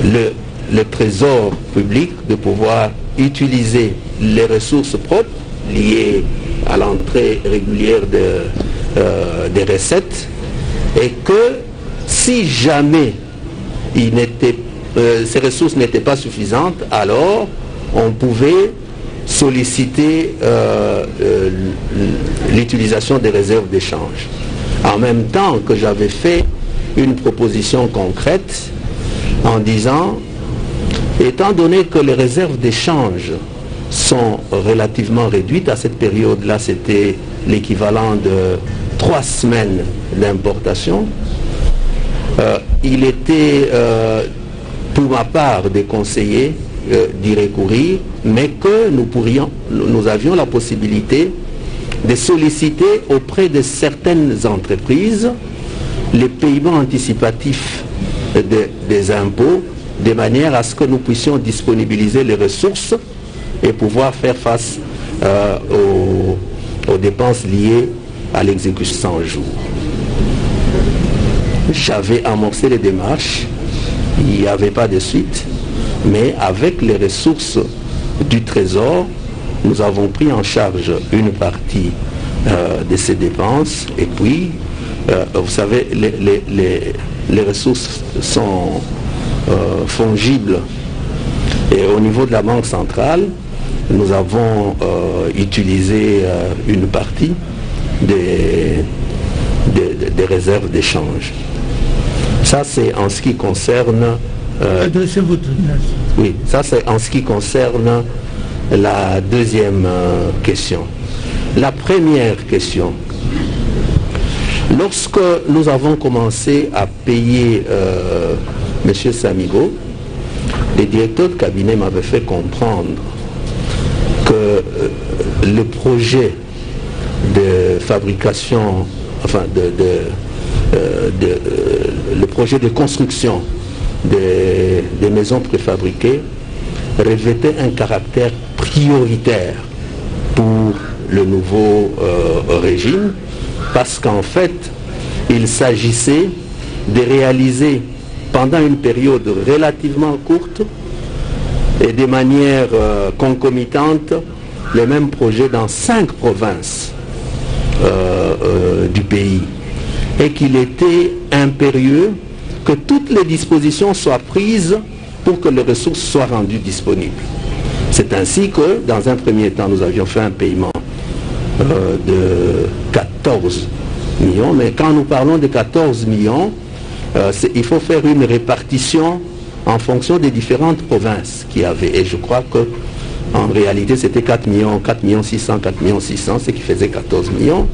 le trésor public de pouvoir utiliser les ressources propres liées à l'entrée régulière des recettes, et que si jamais ces ressources n'étaient pas suffisantes, alors on pouvait solliciter l'utilisation des réserves d'échange. En même temps que j'avais fait une proposition concrète en disant, étant donné que les réserves d'échange sont relativement réduites, à cette période-là c'était l'équivalent de 3 semaines d'importation, il était pour ma part déconseillé d'y recourir, mais que nous avions la possibilité de solliciter auprès de certaines entreprises les paiements anticipatifs des impôts, de manière à ce que nous puissions disponibiliser les ressources et pouvoir faire face aux dépenses liées à l'exécution 100 jours. J'avais amorcé les démarches, il n'y avait pas de suite, mais avec les ressources du Trésor, nous avons pris en charge une partie de ces dépenses, et puis, vous savez, les ressources sont fongibles, et au niveau de la Banque centrale, nous avons utilisé une partie des réserves d'échange. Ça, c'est en ce qui concerne... Adressez votre menace. Oui, ça c'est en ce qui concerne la deuxième question. La première question, lorsque nous avons commencé à payer M. Samigo, le directeur de cabinet m'avait fait comprendre que le projet de fabrication, enfin le projet de construction des maisons préfabriquées revêtait un caractère prioritaire pour le nouveau régime, parce qu'en fait il s'agissait de réaliser pendant une période relativement courte et de manière concomitante les mêmes projets dans 5 provinces du pays, et qu'il était impérieux que toutes les dispositions soient prises pour que les ressources soient rendues disponibles. C'est ainsi que, dans un premier temps, nous avions fait un paiement de 14 millions, mais quand nous parlons de 14 millions, il faut faire une répartition en fonction des différentes provinces qu'il y avait, et je crois que en réalité c'était 4 millions 600, ce qui faisait 14 millions,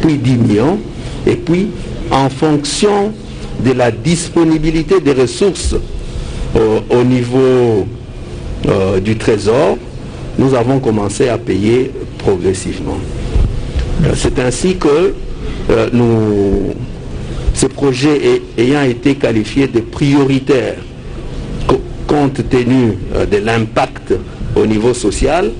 puis 10 millions, et puis en fonction de la disponibilité des ressources au niveau du Trésor, nous avons commencé à payer progressivement. C'est ainsi que ces projets ayant été qualifiés de prioritaires compte tenu de l'impact au niveau social,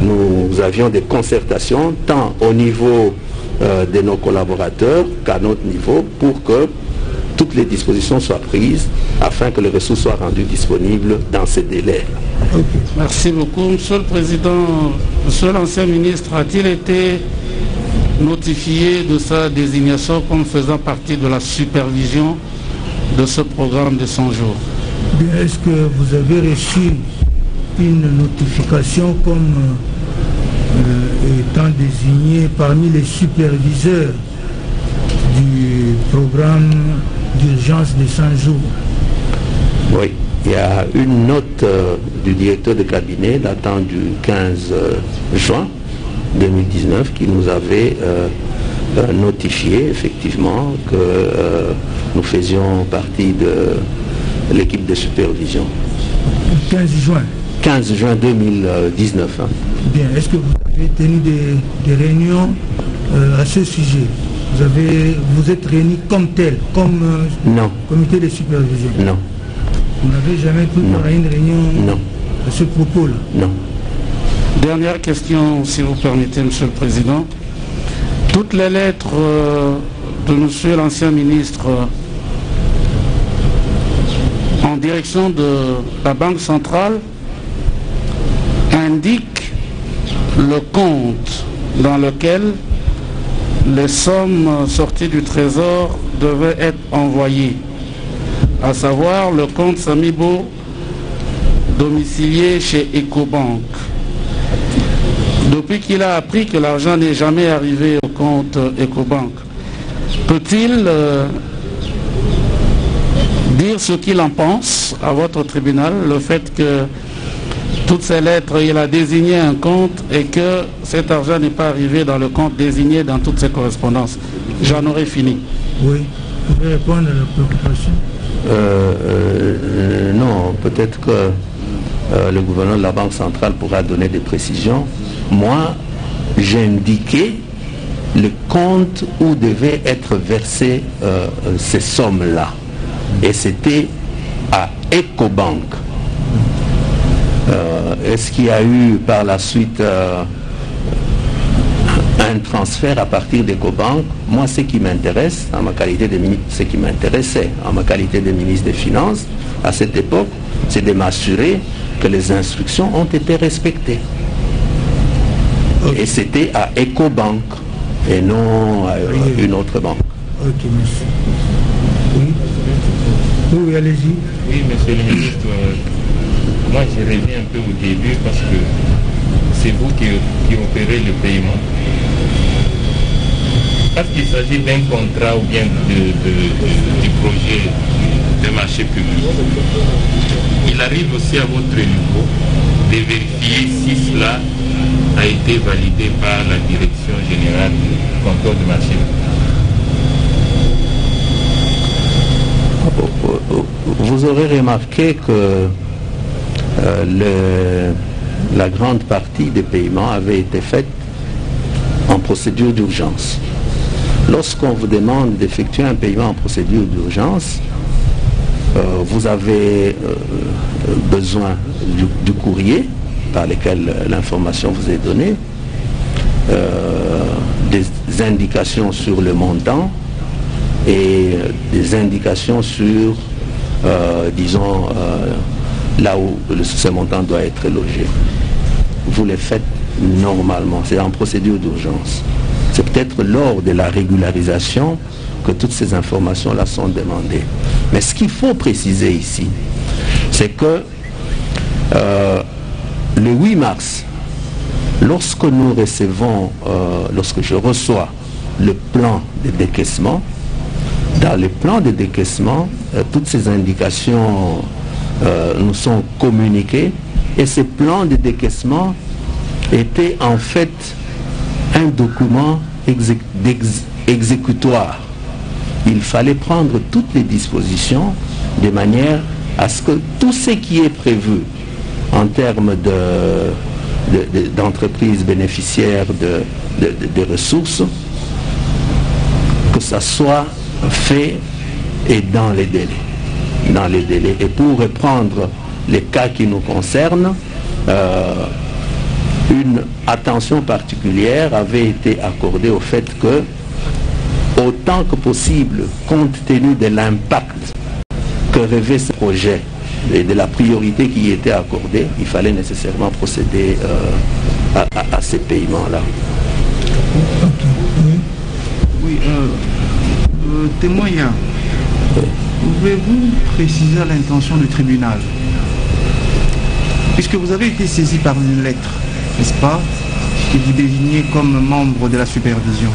nous avions des concertations tant au niveau de nos collaborateurs qu'à notre niveau pour que toutes les dispositions soient prises afin que les ressources soient rendues disponibles dans ces délais. Merci beaucoup. Monsieur le Président, monsieur l'ancien ministre, a-t-il été notifié de sa désignation comme faisant partie de la supervision de ce programme de 100 jours? Est-ce que vous avez reçu une notification comme étant désigné parmi les superviseurs du programme d'urgence des 100 jours. Oui, il y a une note du directeur de cabinet datant du 15 juin 2019 qui nous avait notifié effectivement que nous faisions partie de l'équipe de supervision. 15 juin 15 juin 2019. Hein. Bien, est-ce que vous avez tenu des réunions à ce sujet? Vous êtes réunis comme tel, comme non. Comité de supervision? Non. Vous n'avez jamais pu faire une réunion non. à ce propos-là? Non. Dernière question, si vous permettez, Monsieur le Président. Toutes les lettres de Monsieur l'ancien ministre en direction de la Banque centrale indiquent le compte dans lequel les sommes sorties du Trésor devaient être envoyées, à savoir le compte Samibo domicilié chez Ecobank. Depuis qu'il a appris que l'argent n'est jamais arrivé au compte Ecobank, peut-il dire ce qu'il en pense à votre tribunal, le fait que toutes ces lettres, il a désigné un compte et que cet argent n'est pas arrivé dans le compte désigné dans toutes ces correspondances? J'en aurais fini. Oui, vous pouvez répondre à la préoccupation? Non, peut-être que le gouverneur de la Banque centrale pourra donner des précisions. Moi, j'ai indiqué le compte où devaient être versées ces sommes-là. Et c'était à Ecobank. Est-ce qu'il y a eu par la suite un transfert à partir d'Ecobank? Moi, ce qui m'intéresse, en ma qualité de ministre, ce qui m'intéressait en ma qualité de ministre des Finances à cette époque, c'est de m'assurer que les instructions ont été respectées. Okay. Et c'était à Ecobank et non à une autre banque. Ok, monsieur. Oui, oui, allez-y. Oui, monsieur le ministre, moi je reviens un peu au début parce que c'est vous qui opérez le paiement. Parce qu'il s'agit d'un contrat ou bien du projet de marché public, il arrive aussi à votre niveau de vérifier si cela a été validé par la Direction générale du contrôle du marché public. Vous aurez remarqué que la grande partie des paiements avait été faite en procédure d'urgence. Lorsqu'on vous demande d'effectuer un paiement en procédure d'urgence, vous avez besoin du courrier par lequel l'information vous est donnée, des indications sur le montant et des indications sur, disons, là où ce montant doit être logé. Vous les faites normalement, c'est en procédure d'urgence. C'est peut-être lors de la régularisation que toutes ces informations-là sont demandées. Mais ce qu'il faut préciser ici, c'est que le 8 mars, lorsque nous recevons, lorsque je reçois le plan de décaissement, dans le plan de décaissement, toutes ces indications nous sont communiquées et ce plan de décaissement était en fait un document exécutoire. Il fallait prendre toutes les dispositions de manière à ce que tout ce qui est prévu en termes d'entreprises bénéficiaires de ressources, que ça soit fait et dans les délais. Dans les délais. Et pour reprendre les cas qui nous concernent, une attention particulière avait été accordée au fait que, autant que possible, compte tenu de l'impact que revêt ce projet et de la priorité qui y était accordée, il fallait nécessairement procéder à ces paiements-là. Oui, témoin, pouvez-vous préciser l'intention du tribunal? Puisque vous avez été saisi par une lettre, n'est-ce pas, et vous désignez comme membre de la supervision.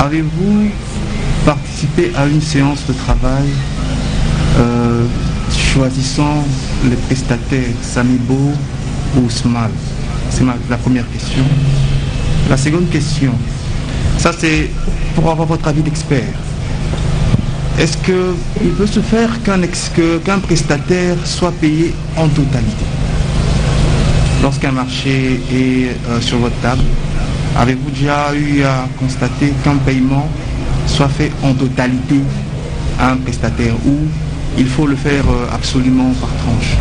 Avez-vous participé à une séance de travail choisissant les prestataires Samibo ou SMAL? C'est la première question. La seconde question, ça c'est pour avoir votre avis d'expert. Est-ce qu'il peut se faire qu'un prestataire soit payé en totalité? Lorsqu'un marché est sur votre table, avez-vous déjà eu à constater qu'un paiement soit fait en totalité à un prestataire ou il faut le faire absolument par tranche?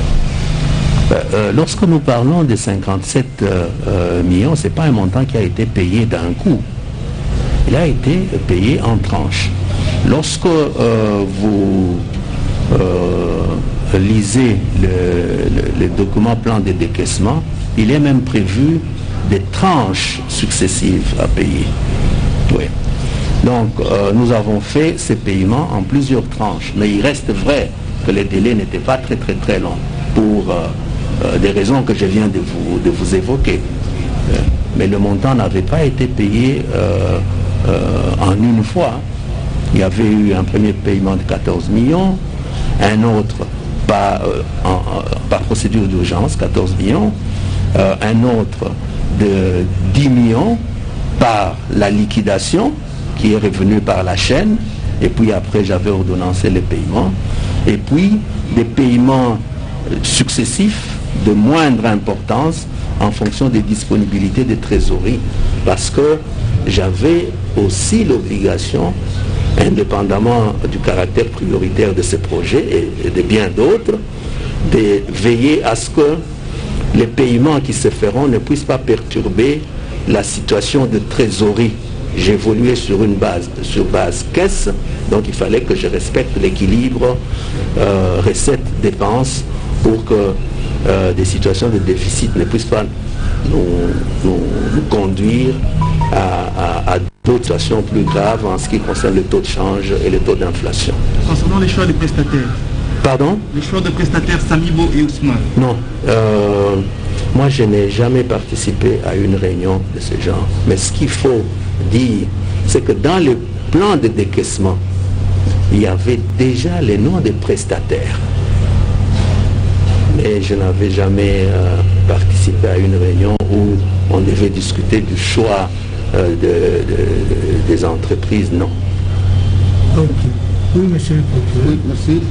Lorsque nous parlons des 57 millions, ce n'est pas un montant qui a été payé d'un coup. Il a été payé en tranches. Lorsque vous lisez le document plan de décaissement, il est même prévu des tranches successives à payer. Oui. Donc nous avons fait ces paiements en plusieurs tranches, mais il reste vrai que les délais n'étaient pas très longs pour des raisons que je viens de vous évoquer. Mais le montant n'avait pas été payé en une fois. Il y avait eu un premier paiement de 14 millions, un autre par procédure d'urgence, 14 millions, un autre de 10 millions par la liquidation qui est revenue par la chaîne, et puis après j'avais ordonnancé les paiements, et puis des paiements successifs de moindre importance en fonction des disponibilités de trésorerie, parce que j'avais aussi l'obligation, indépendamment du caractère prioritaire de ces projets et de bien d'autres, de veiller à ce que les paiements qui se feront ne puissent pas perturber la situation de trésorerie. J'évoluais sur base caisse, donc il fallait que je respecte l'équilibre recettes-dépenses pour que des situations de déficit ne puissent pas nous conduire à d'autres situations plus graves en ce qui concerne le taux de change et le taux d'inflation. Concernant les choix de prestataires. Pardon? Les choix de prestataires Samibo et Ousmane. Non. Moi, je n'ai jamais participé à une réunion de ce genre. Mais ce qu'il faut dire, c'est que dans le plan de décaissement, il y avait déjà les noms des prestataires. Mais je n'avais jamais participé à une réunion où on devait discuter du choix des entreprises, non. Ok. Oui, monsieur le procureur. Oui, merci.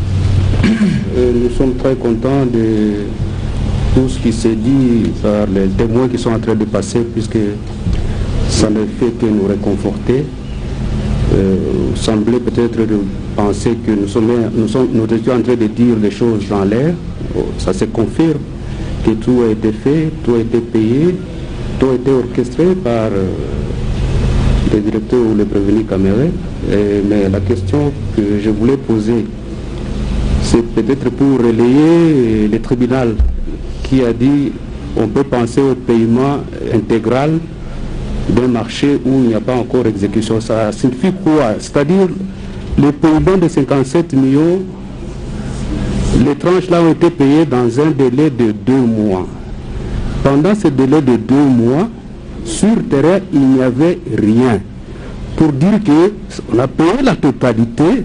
Nous sommes très contents de tout ce qui s'est dit par les témoins qui sont en train de passer, puisque ça ne fait que nous réconforter. Semblait peut-être penser que nous étions en train de dire des choses dans l'air. Ça se confirme que tout a été fait, tout a été payé, tout a été orchestré par le directeur ou le prévenu Caméré. Mais la question que je voulais poser, c'est peut-être pour relayer le tribunal qui a dit on peut penser au paiement intégral d'un marché où il n'y a pas encore exécution. Ça signifie quoi? C'est-à-dire le paiement de 57 millions, les tranches là ont été payées dans un délai de 2 mois. Pendant ce délai de 2 mois, sur terrain, il n'y avait rien. Pour dire qu'on a payé la totalité,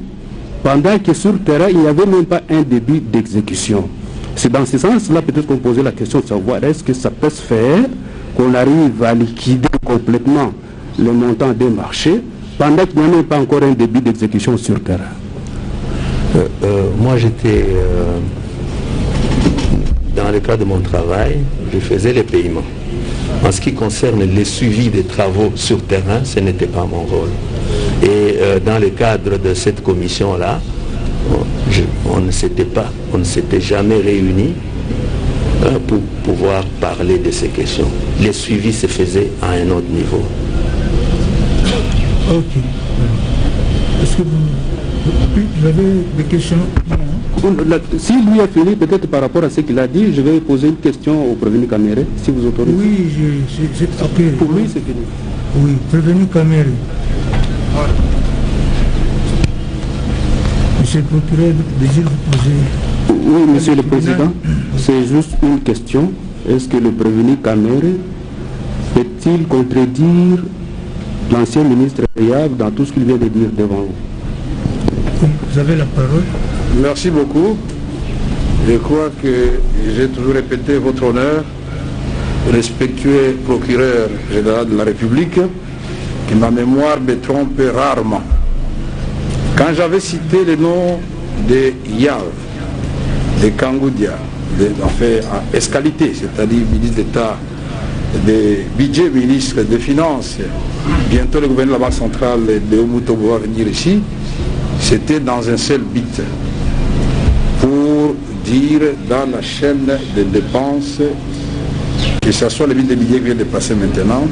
pendant que sur terrain, il n'y avait même pas un début d'exécution. C'est dans ce sens-là peut-être qu'on posait la question de savoir est-ce que ça peut se faire, qu'on arrive à liquider complètement le montant des marchés, pendant qu'il n'y a même pas encore un début d'exécution sur terrain. Moi j'étais dans le cadre de mon travail, je faisais les paiements. En ce qui concerne le suivi des travaux sur terrain, ce n'était pas mon rôle. Et dans le cadre de cette commission-là, on ne s'était jamais réunis pour pouvoir parler de ces questions. Les suivis se faisaient à un autre niveau. Ok. Est-ce que vous avez des questions? Si lui a fini, peut-être par rapport à ce qu'il a dit, je vais poser une question au prévenu Caméré, si vous autorisez. Oui, ok. Pour lui, c'est fini. Oui, prévenu Caméré. Monsieur le procureur, désire vous poser... Oui, monsieur le président, c'est juste une question. Est-ce que le prévenu Caméré peut-il contredire l'ancien ministre Yab dans tout ce qu'il vient de dire devant vous? Vous avez la parole. Merci beaucoup. Je crois que j'ai toujours répété votre honneur, respectueux procureur général de la République, que ma mémoire me trompe rarement. Quand j'avais cité le nom de Yav, de Kangoudia, en escalité, c'est-à-dire ministre d'État de budget, ministre des Finances, bientôt le gouverneur de la Banque centrale de Omutobo va venir ici, c'était dans un seul but, pour dire dans la chaîne de dépenses, que ce soit le ministre des Budgets qui vient de passer maintenant,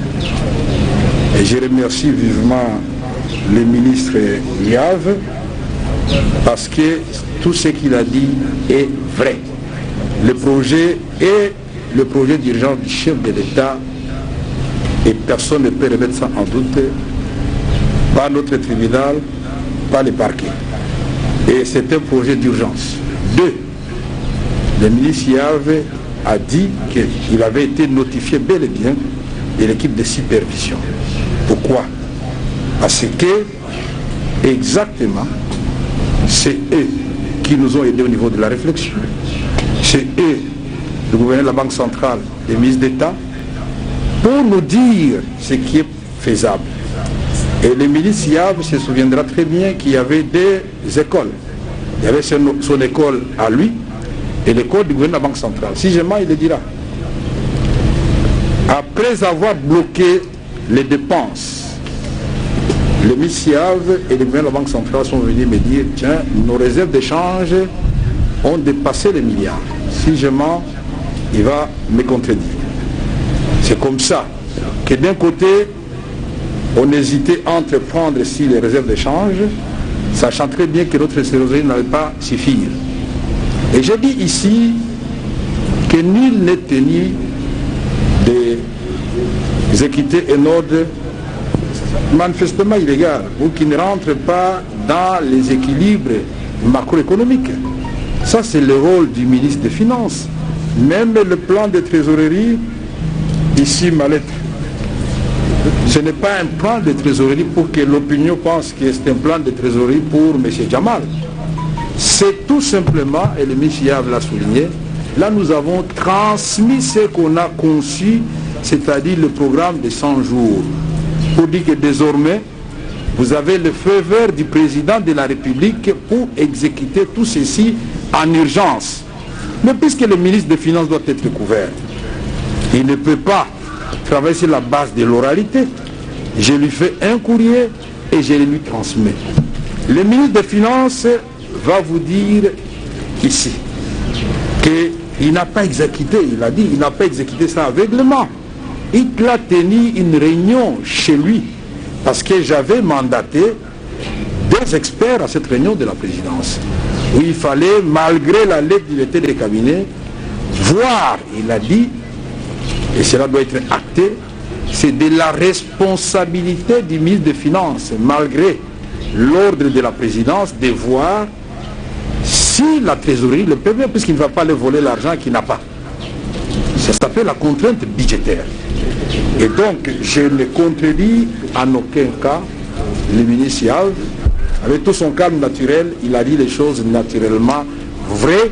et je remercie vivement le ministre Yav, parce que tout ce qu'il a dit est vrai. Le projet est le projet d'urgence du chef de l'État, et personne ne peut remettre ça en doute, pas notre tribunal, pas les parquets. Et c'est un projet d'urgence. 2. Le ministre Yav a dit qu'il avait été notifié bel et bien de l'équipe de supervision. Pourquoi? Parce que exactement, c'est eux qui nous ont aidés au niveau de la réflexion. C'est eux, le gouverneur de la Banque centrale, les ministres d'État, pour nous dire ce qui est faisable. Et le ministre Yav se souviendra très bien qu'il y avait des écoles. Il y avait son école à lui et l'école du gouverneur de la Banque centrale. Si je mens, il le dira. Après avoir bloqué les dépenses, le ministre Yav et le gouverneur de la Banque centrale sont venus me dire, tiens, nos réserves d'échange ont dépassé les milliards. Si je mens, il va me contredire. C'est comme ça que d'un côté, on hésitait à entreprendre ici les réserves d'échange, sachant très bien que notre trésorerie n'allait pas suffire. Et je dis ici que nul n'est tenu des équités et ordres manifestement illégales ou qui ne rentrent pas dans les équilibres macroéconomiques. Ça, c'est le rôle du ministre des Finances. Même le plan de trésorerie, ici ma lettre, ce n'est pas un plan de trésorerie pour que l'opinion pense que c'est un plan de trésorerie pour M. Jamal. C'est tout simplement, et le ministre Yav l'a souligné, là nous avons transmis ce qu'on a conçu, c'est-à-dire le programme de 100 jours. Pour dire que désormais, vous avez le feu vert du président de la République pour exécuter tout ceci en urgence. Mais puisque le ministre des Finances doit être couvert, il ne peut pas travailler sur la base de l'oralité. Je lui fais un courrier et je le lui transmets. Le ministre des Finances va vous dire ici qu'il n'a pas exécuté, il a dit, il n'a pas exécuté ça aveuglement. Il a tenu une réunion chez lui parce que j'avais mandaté des experts à cette réunion de la présidence où il fallait, malgré la lettre du directeur de cabinet, voir, il a dit, et cela doit être acté, c'est de la responsabilité du ministre des Finances, malgré l'ordre de la présidence, de voir si la trésorerie le permet, puisqu'il ne va pas le voler l'argent qu'il n'a pas. Ça s'appelle la contrainte budgétaire. Et donc, je ne contredis en aucun cas le ministre Yav. Avec tout son calme naturel, il a dit les choses naturellement vraies.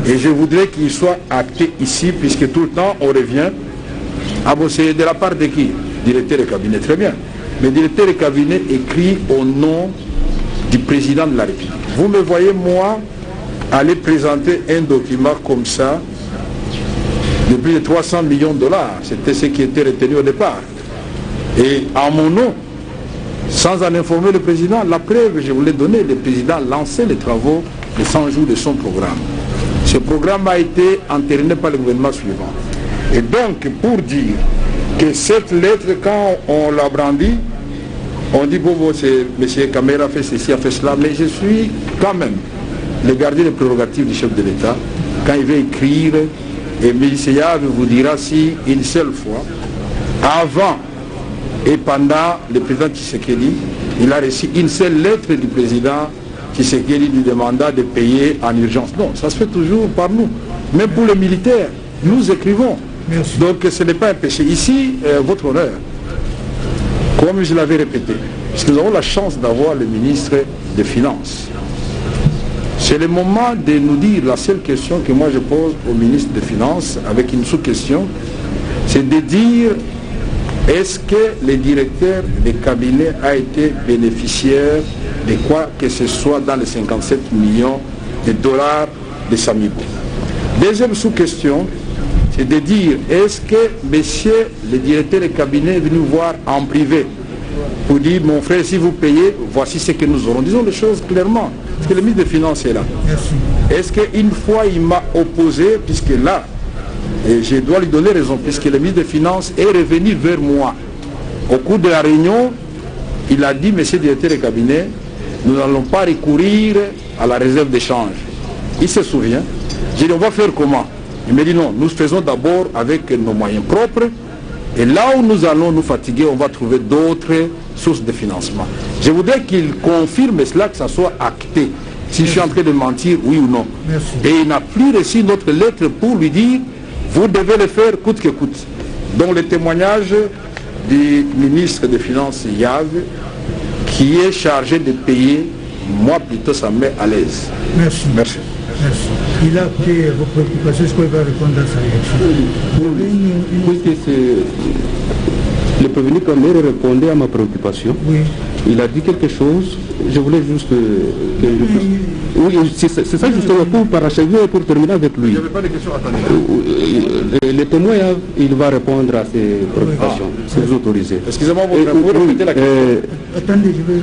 Et je voudrais qu'il soit acté ici, puisque tout le temps, on revient. Ah bon, c'est de la part de qui? Directeur de cabinet, très bien. Mais directeur de cabinet écrit au nom du président de la République. Vous me voyez, moi, aller présenter un document comme ça, de plus de 300 millions de dollars. C'était ce qui était retenu au départ. Et à mon nom, sans en informer le président, la preuve, je vous l'ai donnée, le président a lancé les travaux de 100 jours de son programme. Ce programme a été entériné par le gouvernement suivant. Et donc, pour dire que cette lettre, quand on l'a brandit, on dit, bon, c'est M. Kamera a fait ceci, a fait cela, mais je suis quand même le gardien des prérogatives du chef de l'État. Quand il veut écrire, et M. Yav vous dira si une seule fois, avant et pendant le président Tshisekedi, il a reçu une seule lettre du président Tshisekedi lui demandant de payer en urgence. Non, ça se fait toujours par nous. Même pour les militaires, nous écrivons. Merci. Donc ce n'est pas un péché. Ici, votre honneur, comme je l'avais répété, parce que nous avons la chance d'avoir le ministre des Finances. C'est le moment de nous dire, la seule question que moi je pose au ministre des Finances, avec une sous-question, c'est de dire, est-ce que le directeur des cabinets a été bénéficiaire de quoi que ce soit dans les 57 millions de dollars de Samibo? Deuxième sous-question, c'est de dire, est-ce que monsieur le directeur des cabinets est venu voir en privé pour dire, mon frère, si vous payez, voici ce que nous aurons. Disons les choses clairement, parce que le ministre des Finances est là. Est-ce qu'une fois il m'a opposé, puisque là, et je dois lui donner raison, puisque le ministre des Finances est revenu vers moi. Au cours de la réunion, il a dit, monsieur le directeur des cabinets, nous n'allons pas recourir à la réserve d'échange. Il se souvient. J'ai dit, on va faire comment? Il me dit, non, nous faisons d'abord avec nos moyens propres, et là où nous allons nous fatiguer, on va trouver d'autres sources de financement. Je voudrais qu'il confirme cela, que ça soit acté. Si je suis en train de mentir, oui ou non. Merci. Et il n'a plus reçu notre lettre pour lui dire, vous devez le faire coûte que coûte. Donc le témoignage du ministre des Finances Yav, qui est chargé de payer, moi plutôt ça me met à l'aise. Merci. Merci. Merci. Il a pris vos préoccupations, est-ce qu'il va répondre à sa réaction? Le prévenu Kamere répondait à ma préoccupation. Oui. Il a dit quelque chose. Je voulais juste que oui, c'est ça justement, pour parachever et pour terminer avec lui. Il n'y avait pas de questions à attendre. Le témoin, il va répondre à ses préoccupations, si vous autorisez. Excusez-moi, vous répétez la question. Attendez, je vais...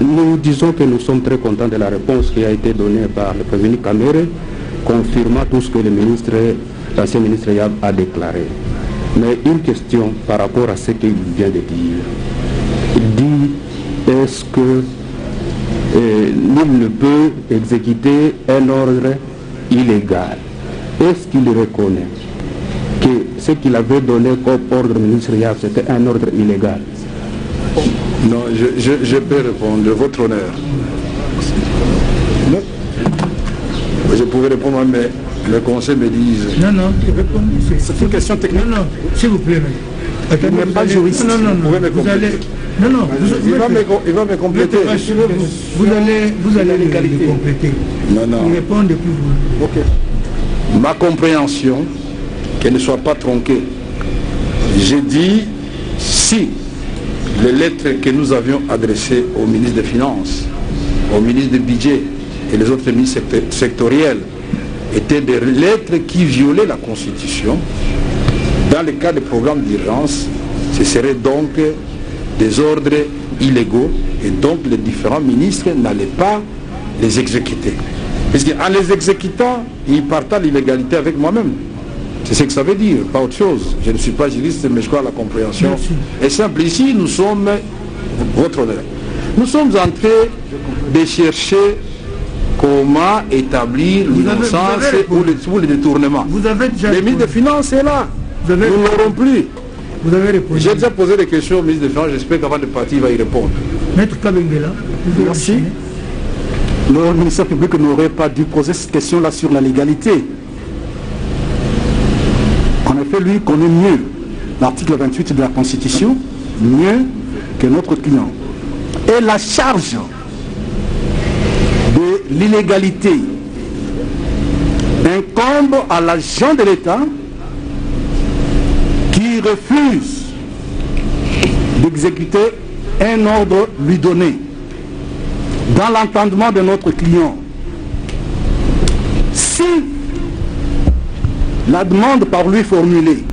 Nous disons que nous sommes très contents de la réponse qui a été donnée par le prévenu Kamere, confirmant tout ce que le ministre, l'ancien ministre Yav a déclaré. Mais une question par rapport à ce qu'il vient de dire. Il dit, est-ce que nul ne peut exécuter un ordre illégal? Est-ce qu'il reconnaît que ce qu'il avait donné comme ordre ministériel, c'était un ordre illégal? Non, je peux répondre, votre honneur. Non. Je pouvais répondre, mais le conseil me dit... Non, non, c'est une question technique. Non, non, s'il vous plaît. Attendez, vous pas juriste. Non, non, non. Vous allez... Non, non. Il va me compléter. Vous allez le compléter. Non, non. Il répond depuis vous. Ok. Ma compréhension, qu'elle ne soit pas tronquée. J'ai dit, si les lettres que nous avions adressées au ministre des Finances, au ministre du Budget et les autres ministres sectoriels étaient des lettres qui violaient la Constitution, dans le cas des programmes d'urgence, ce serait donc des ordres illégaux et donc les différents ministres n'allaient pas les exécuter. Parce qu'en les exécutant, ils partent à l'illégalité avec moi-même. C'est ce que ça veut dire, pas autre chose. Je ne suis pas juriste, mais je crois à la compréhension. Merci. Et simple, ici, nous sommes, votre honneur, nous sommes en train de chercher comment établir l'innocence ou le détournement. Vous avez déjà le ministre des Finances est là. Nous n'aurons plus. Vous avez répondu. J'ai déjà posé des questions au ministre des Finances, j'espère qu'avant de partir, il va y répondre. Maître Kabengela. Merci. Le ministère public n'aurait pas dû poser cette question-là sur la légalité. En effet, lui connaît mieux l'article 28 de la Constitution, mieux que notre client. Et la charge de l'illégalité incombe à l'agent de l'État qui refuse d'exécuter un ordre lui donné dans l'entendement de notre client. Si la demande par lui formulée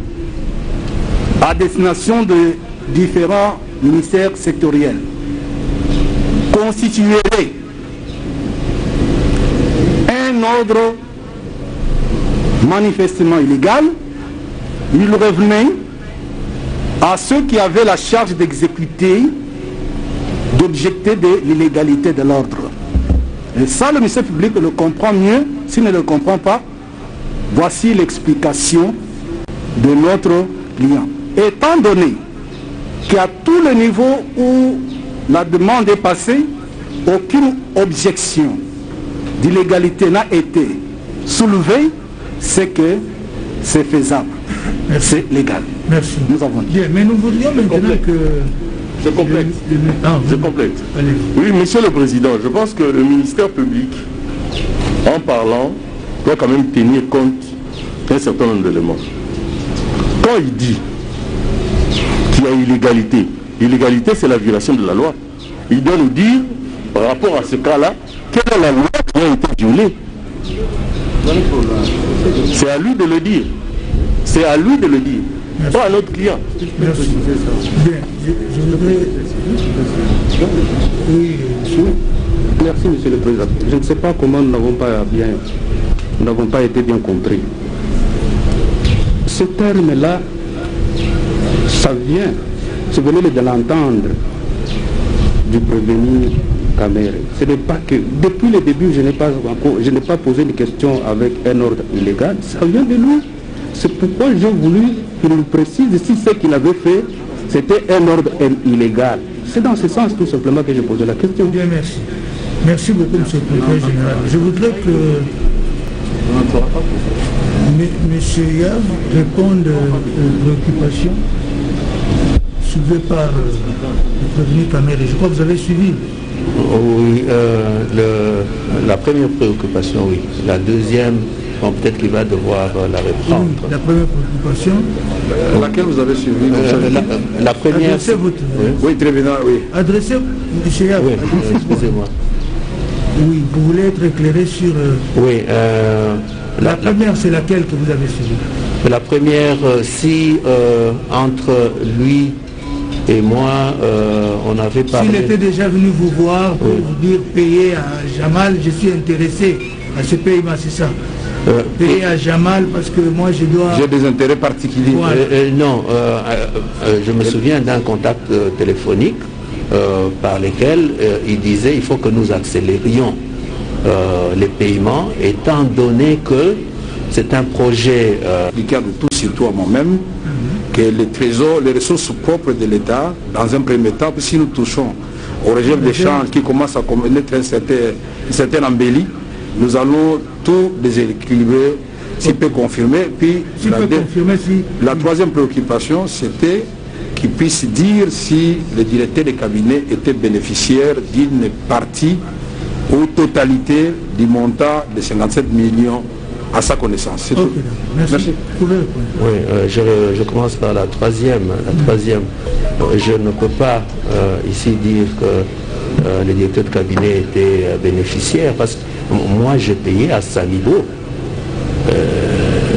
à destination de différents ministères sectoriels constituerait un ordre manifestement illégal, il revenait à ceux qui avaient la charge d'exécuter, d'objecter de l'illégalité de l'ordre. Et ça, le ministère public le comprend mieux. S'il ne le comprend pas, voici l'explication de notre client. Étant donné qu'à tous les niveaux où la demande est passée, aucune objection d'illégalité n'a été soulevée, c'est que c'est faisable. c'est légal. Merci. Nous avons dit. Bien, mais nous voudrions maintenant que... C'est complexe. C'est complexe. Oui, Monsieur le Président, je pense que le ministère public, en parlant, doit quand même tenir compte d'un certain nombre d'éléments. Quand il dit qu'il y a illégalité, illégalité c'est la violation de la loi. Il doit nous dire, par rapport à ce cas-là, quelle est la loi qui a été violée. C'est à lui de le dire. C'est à lui de le dire. Merci. Pas à notre client. Merci. Bien, je voudrais... Oui, merci, Monsieur le Président. Je ne sais pas comment nous n'avons pas été bien compris. Ce terme-là, ça vient, vous venez de l'entendre, du prévenu Kamere. Ce n'est pas que, depuis le début, je n'ai pas posé une question avec un ordre illégal, ça vient de lui. C'est pourquoi j'ai voulu qu'il nous précise si ce qu'il avait fait, c'était un ordre illégal. C'est dans ce sens tout simplement que j'ai posé la question. Bien, merci. Merci beaucoup, Monsieur le Président Général. Je voudrais que M. Yav réponde aux préoccupations soulevées par le prévenu Kamere. Je crois que vous avez suivi. Oui, la première préoccupation, oui. La deuxième, bon, peut-être qu'il va devoir la reprendre. Oui, la première préoccupation. Laquelle vous avez suivi la première. Adressez votre... Oui, très bien, oui. Adressez, M. Yav. Oui, excusez-moi. Oui, vous voulez être éclairé sur... Oui. La première, c'est laquelle que vous avez suivie? La première, si entre lui et moi, on avait parlé... S'il était déjà venu vous voir pour vous dire payer à Jamal, je suis intéressé à ce paiement, c'est ça? Payer à Jamal parce que moi je dois... J'ai des intérêts particuliers. Non, je me souviens d'un contact téléphonique par lequel il disait il faut que nous accélérions les paiements, étant donné que c'est un projet... Il y a de tout, surtout à moi-même, que les trésors, les ressources propres de l'État, dans un premier temps, si nous touchons aux réserves d'échange qui commencent à connaître une certaine embellie, nous allons tout déséquilibrer, s'il peut confirmer. Puis la troisième préoccupation, c'était qu'il puisse dire si le directeur de cabinet était bénéficiaire d'une partie ou totalité du montant de 57 millions à sa connaissance. C'est tout. Merci. Oui, je commence par la troisième. Je ne peux pas ici dire que le directeur de cabinet était bénéficiaire parce que moi j'ai payé à Samibo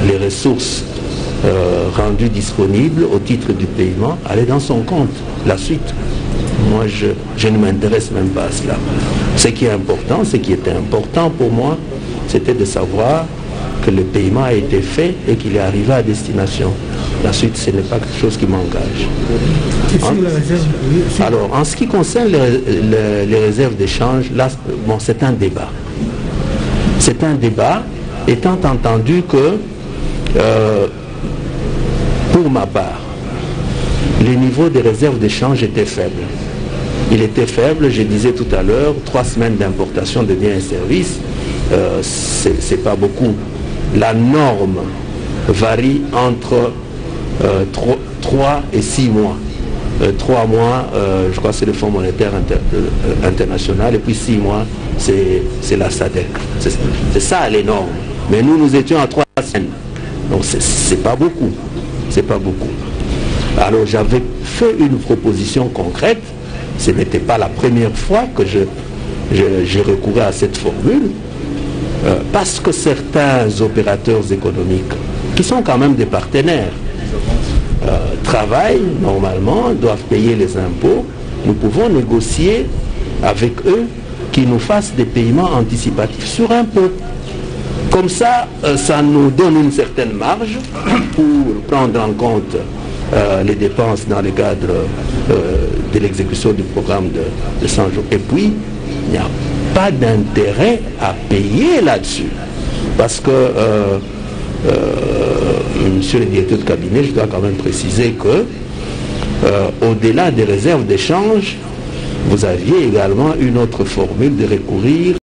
les ressources rendues disponibles au titre du paiement allaient dans son compte. La suite, moi je ne m'intéresse même pas à cela. Ce qui était important pour moi, c'était de savoir que le paiement a été fait et qu'il est arrivé à destination. La suite, ce n'est pas quelque chose qui m'engage. Alors, en ce qui concerne les réserves d'échange, là, bon, c'est un débat. C'est un débat, étant entendu que, pour ma part, le niveau des réserves d'échange était faible. Il était faible, je disais tout à l'heure, 3 semaines d'importation de biens et services, c'est pas beaucoup. La norme varie entre 3 et 6 mois. 3 mois, je crois que c'est le Fonds monétaire international, et puis 6 mois, c'est la SADC. C'est ça les normes. Mais nous étions à 3 semaines. Donc c'est pas beaucoup. C'est pas beaucoup. Alors j'avais fait une proposition concrète. Ce n'était pas la première fois que j'ai recouru à cette formule. Parce que certains opérateurs économiques, qui sont quand même des partenaires, travaillent normalement, doivent payer les impôts, nous pouvons négocier avec eux qu'ils nous fassent des paiements anticipatifs sur impôts. Comme ça, ça nous donne une certaine marge pour prendre en compte les dépenses dans le cadre de l'exécution du programme de 100 jours. Et puis, il n'y a pas d'intérêt à payer là-dessus. Parce que, monsieur le directeur de cabinet, je dois quand même préciser que, au-delà des réserves d'échange, vous aviez également une autre formule de recourir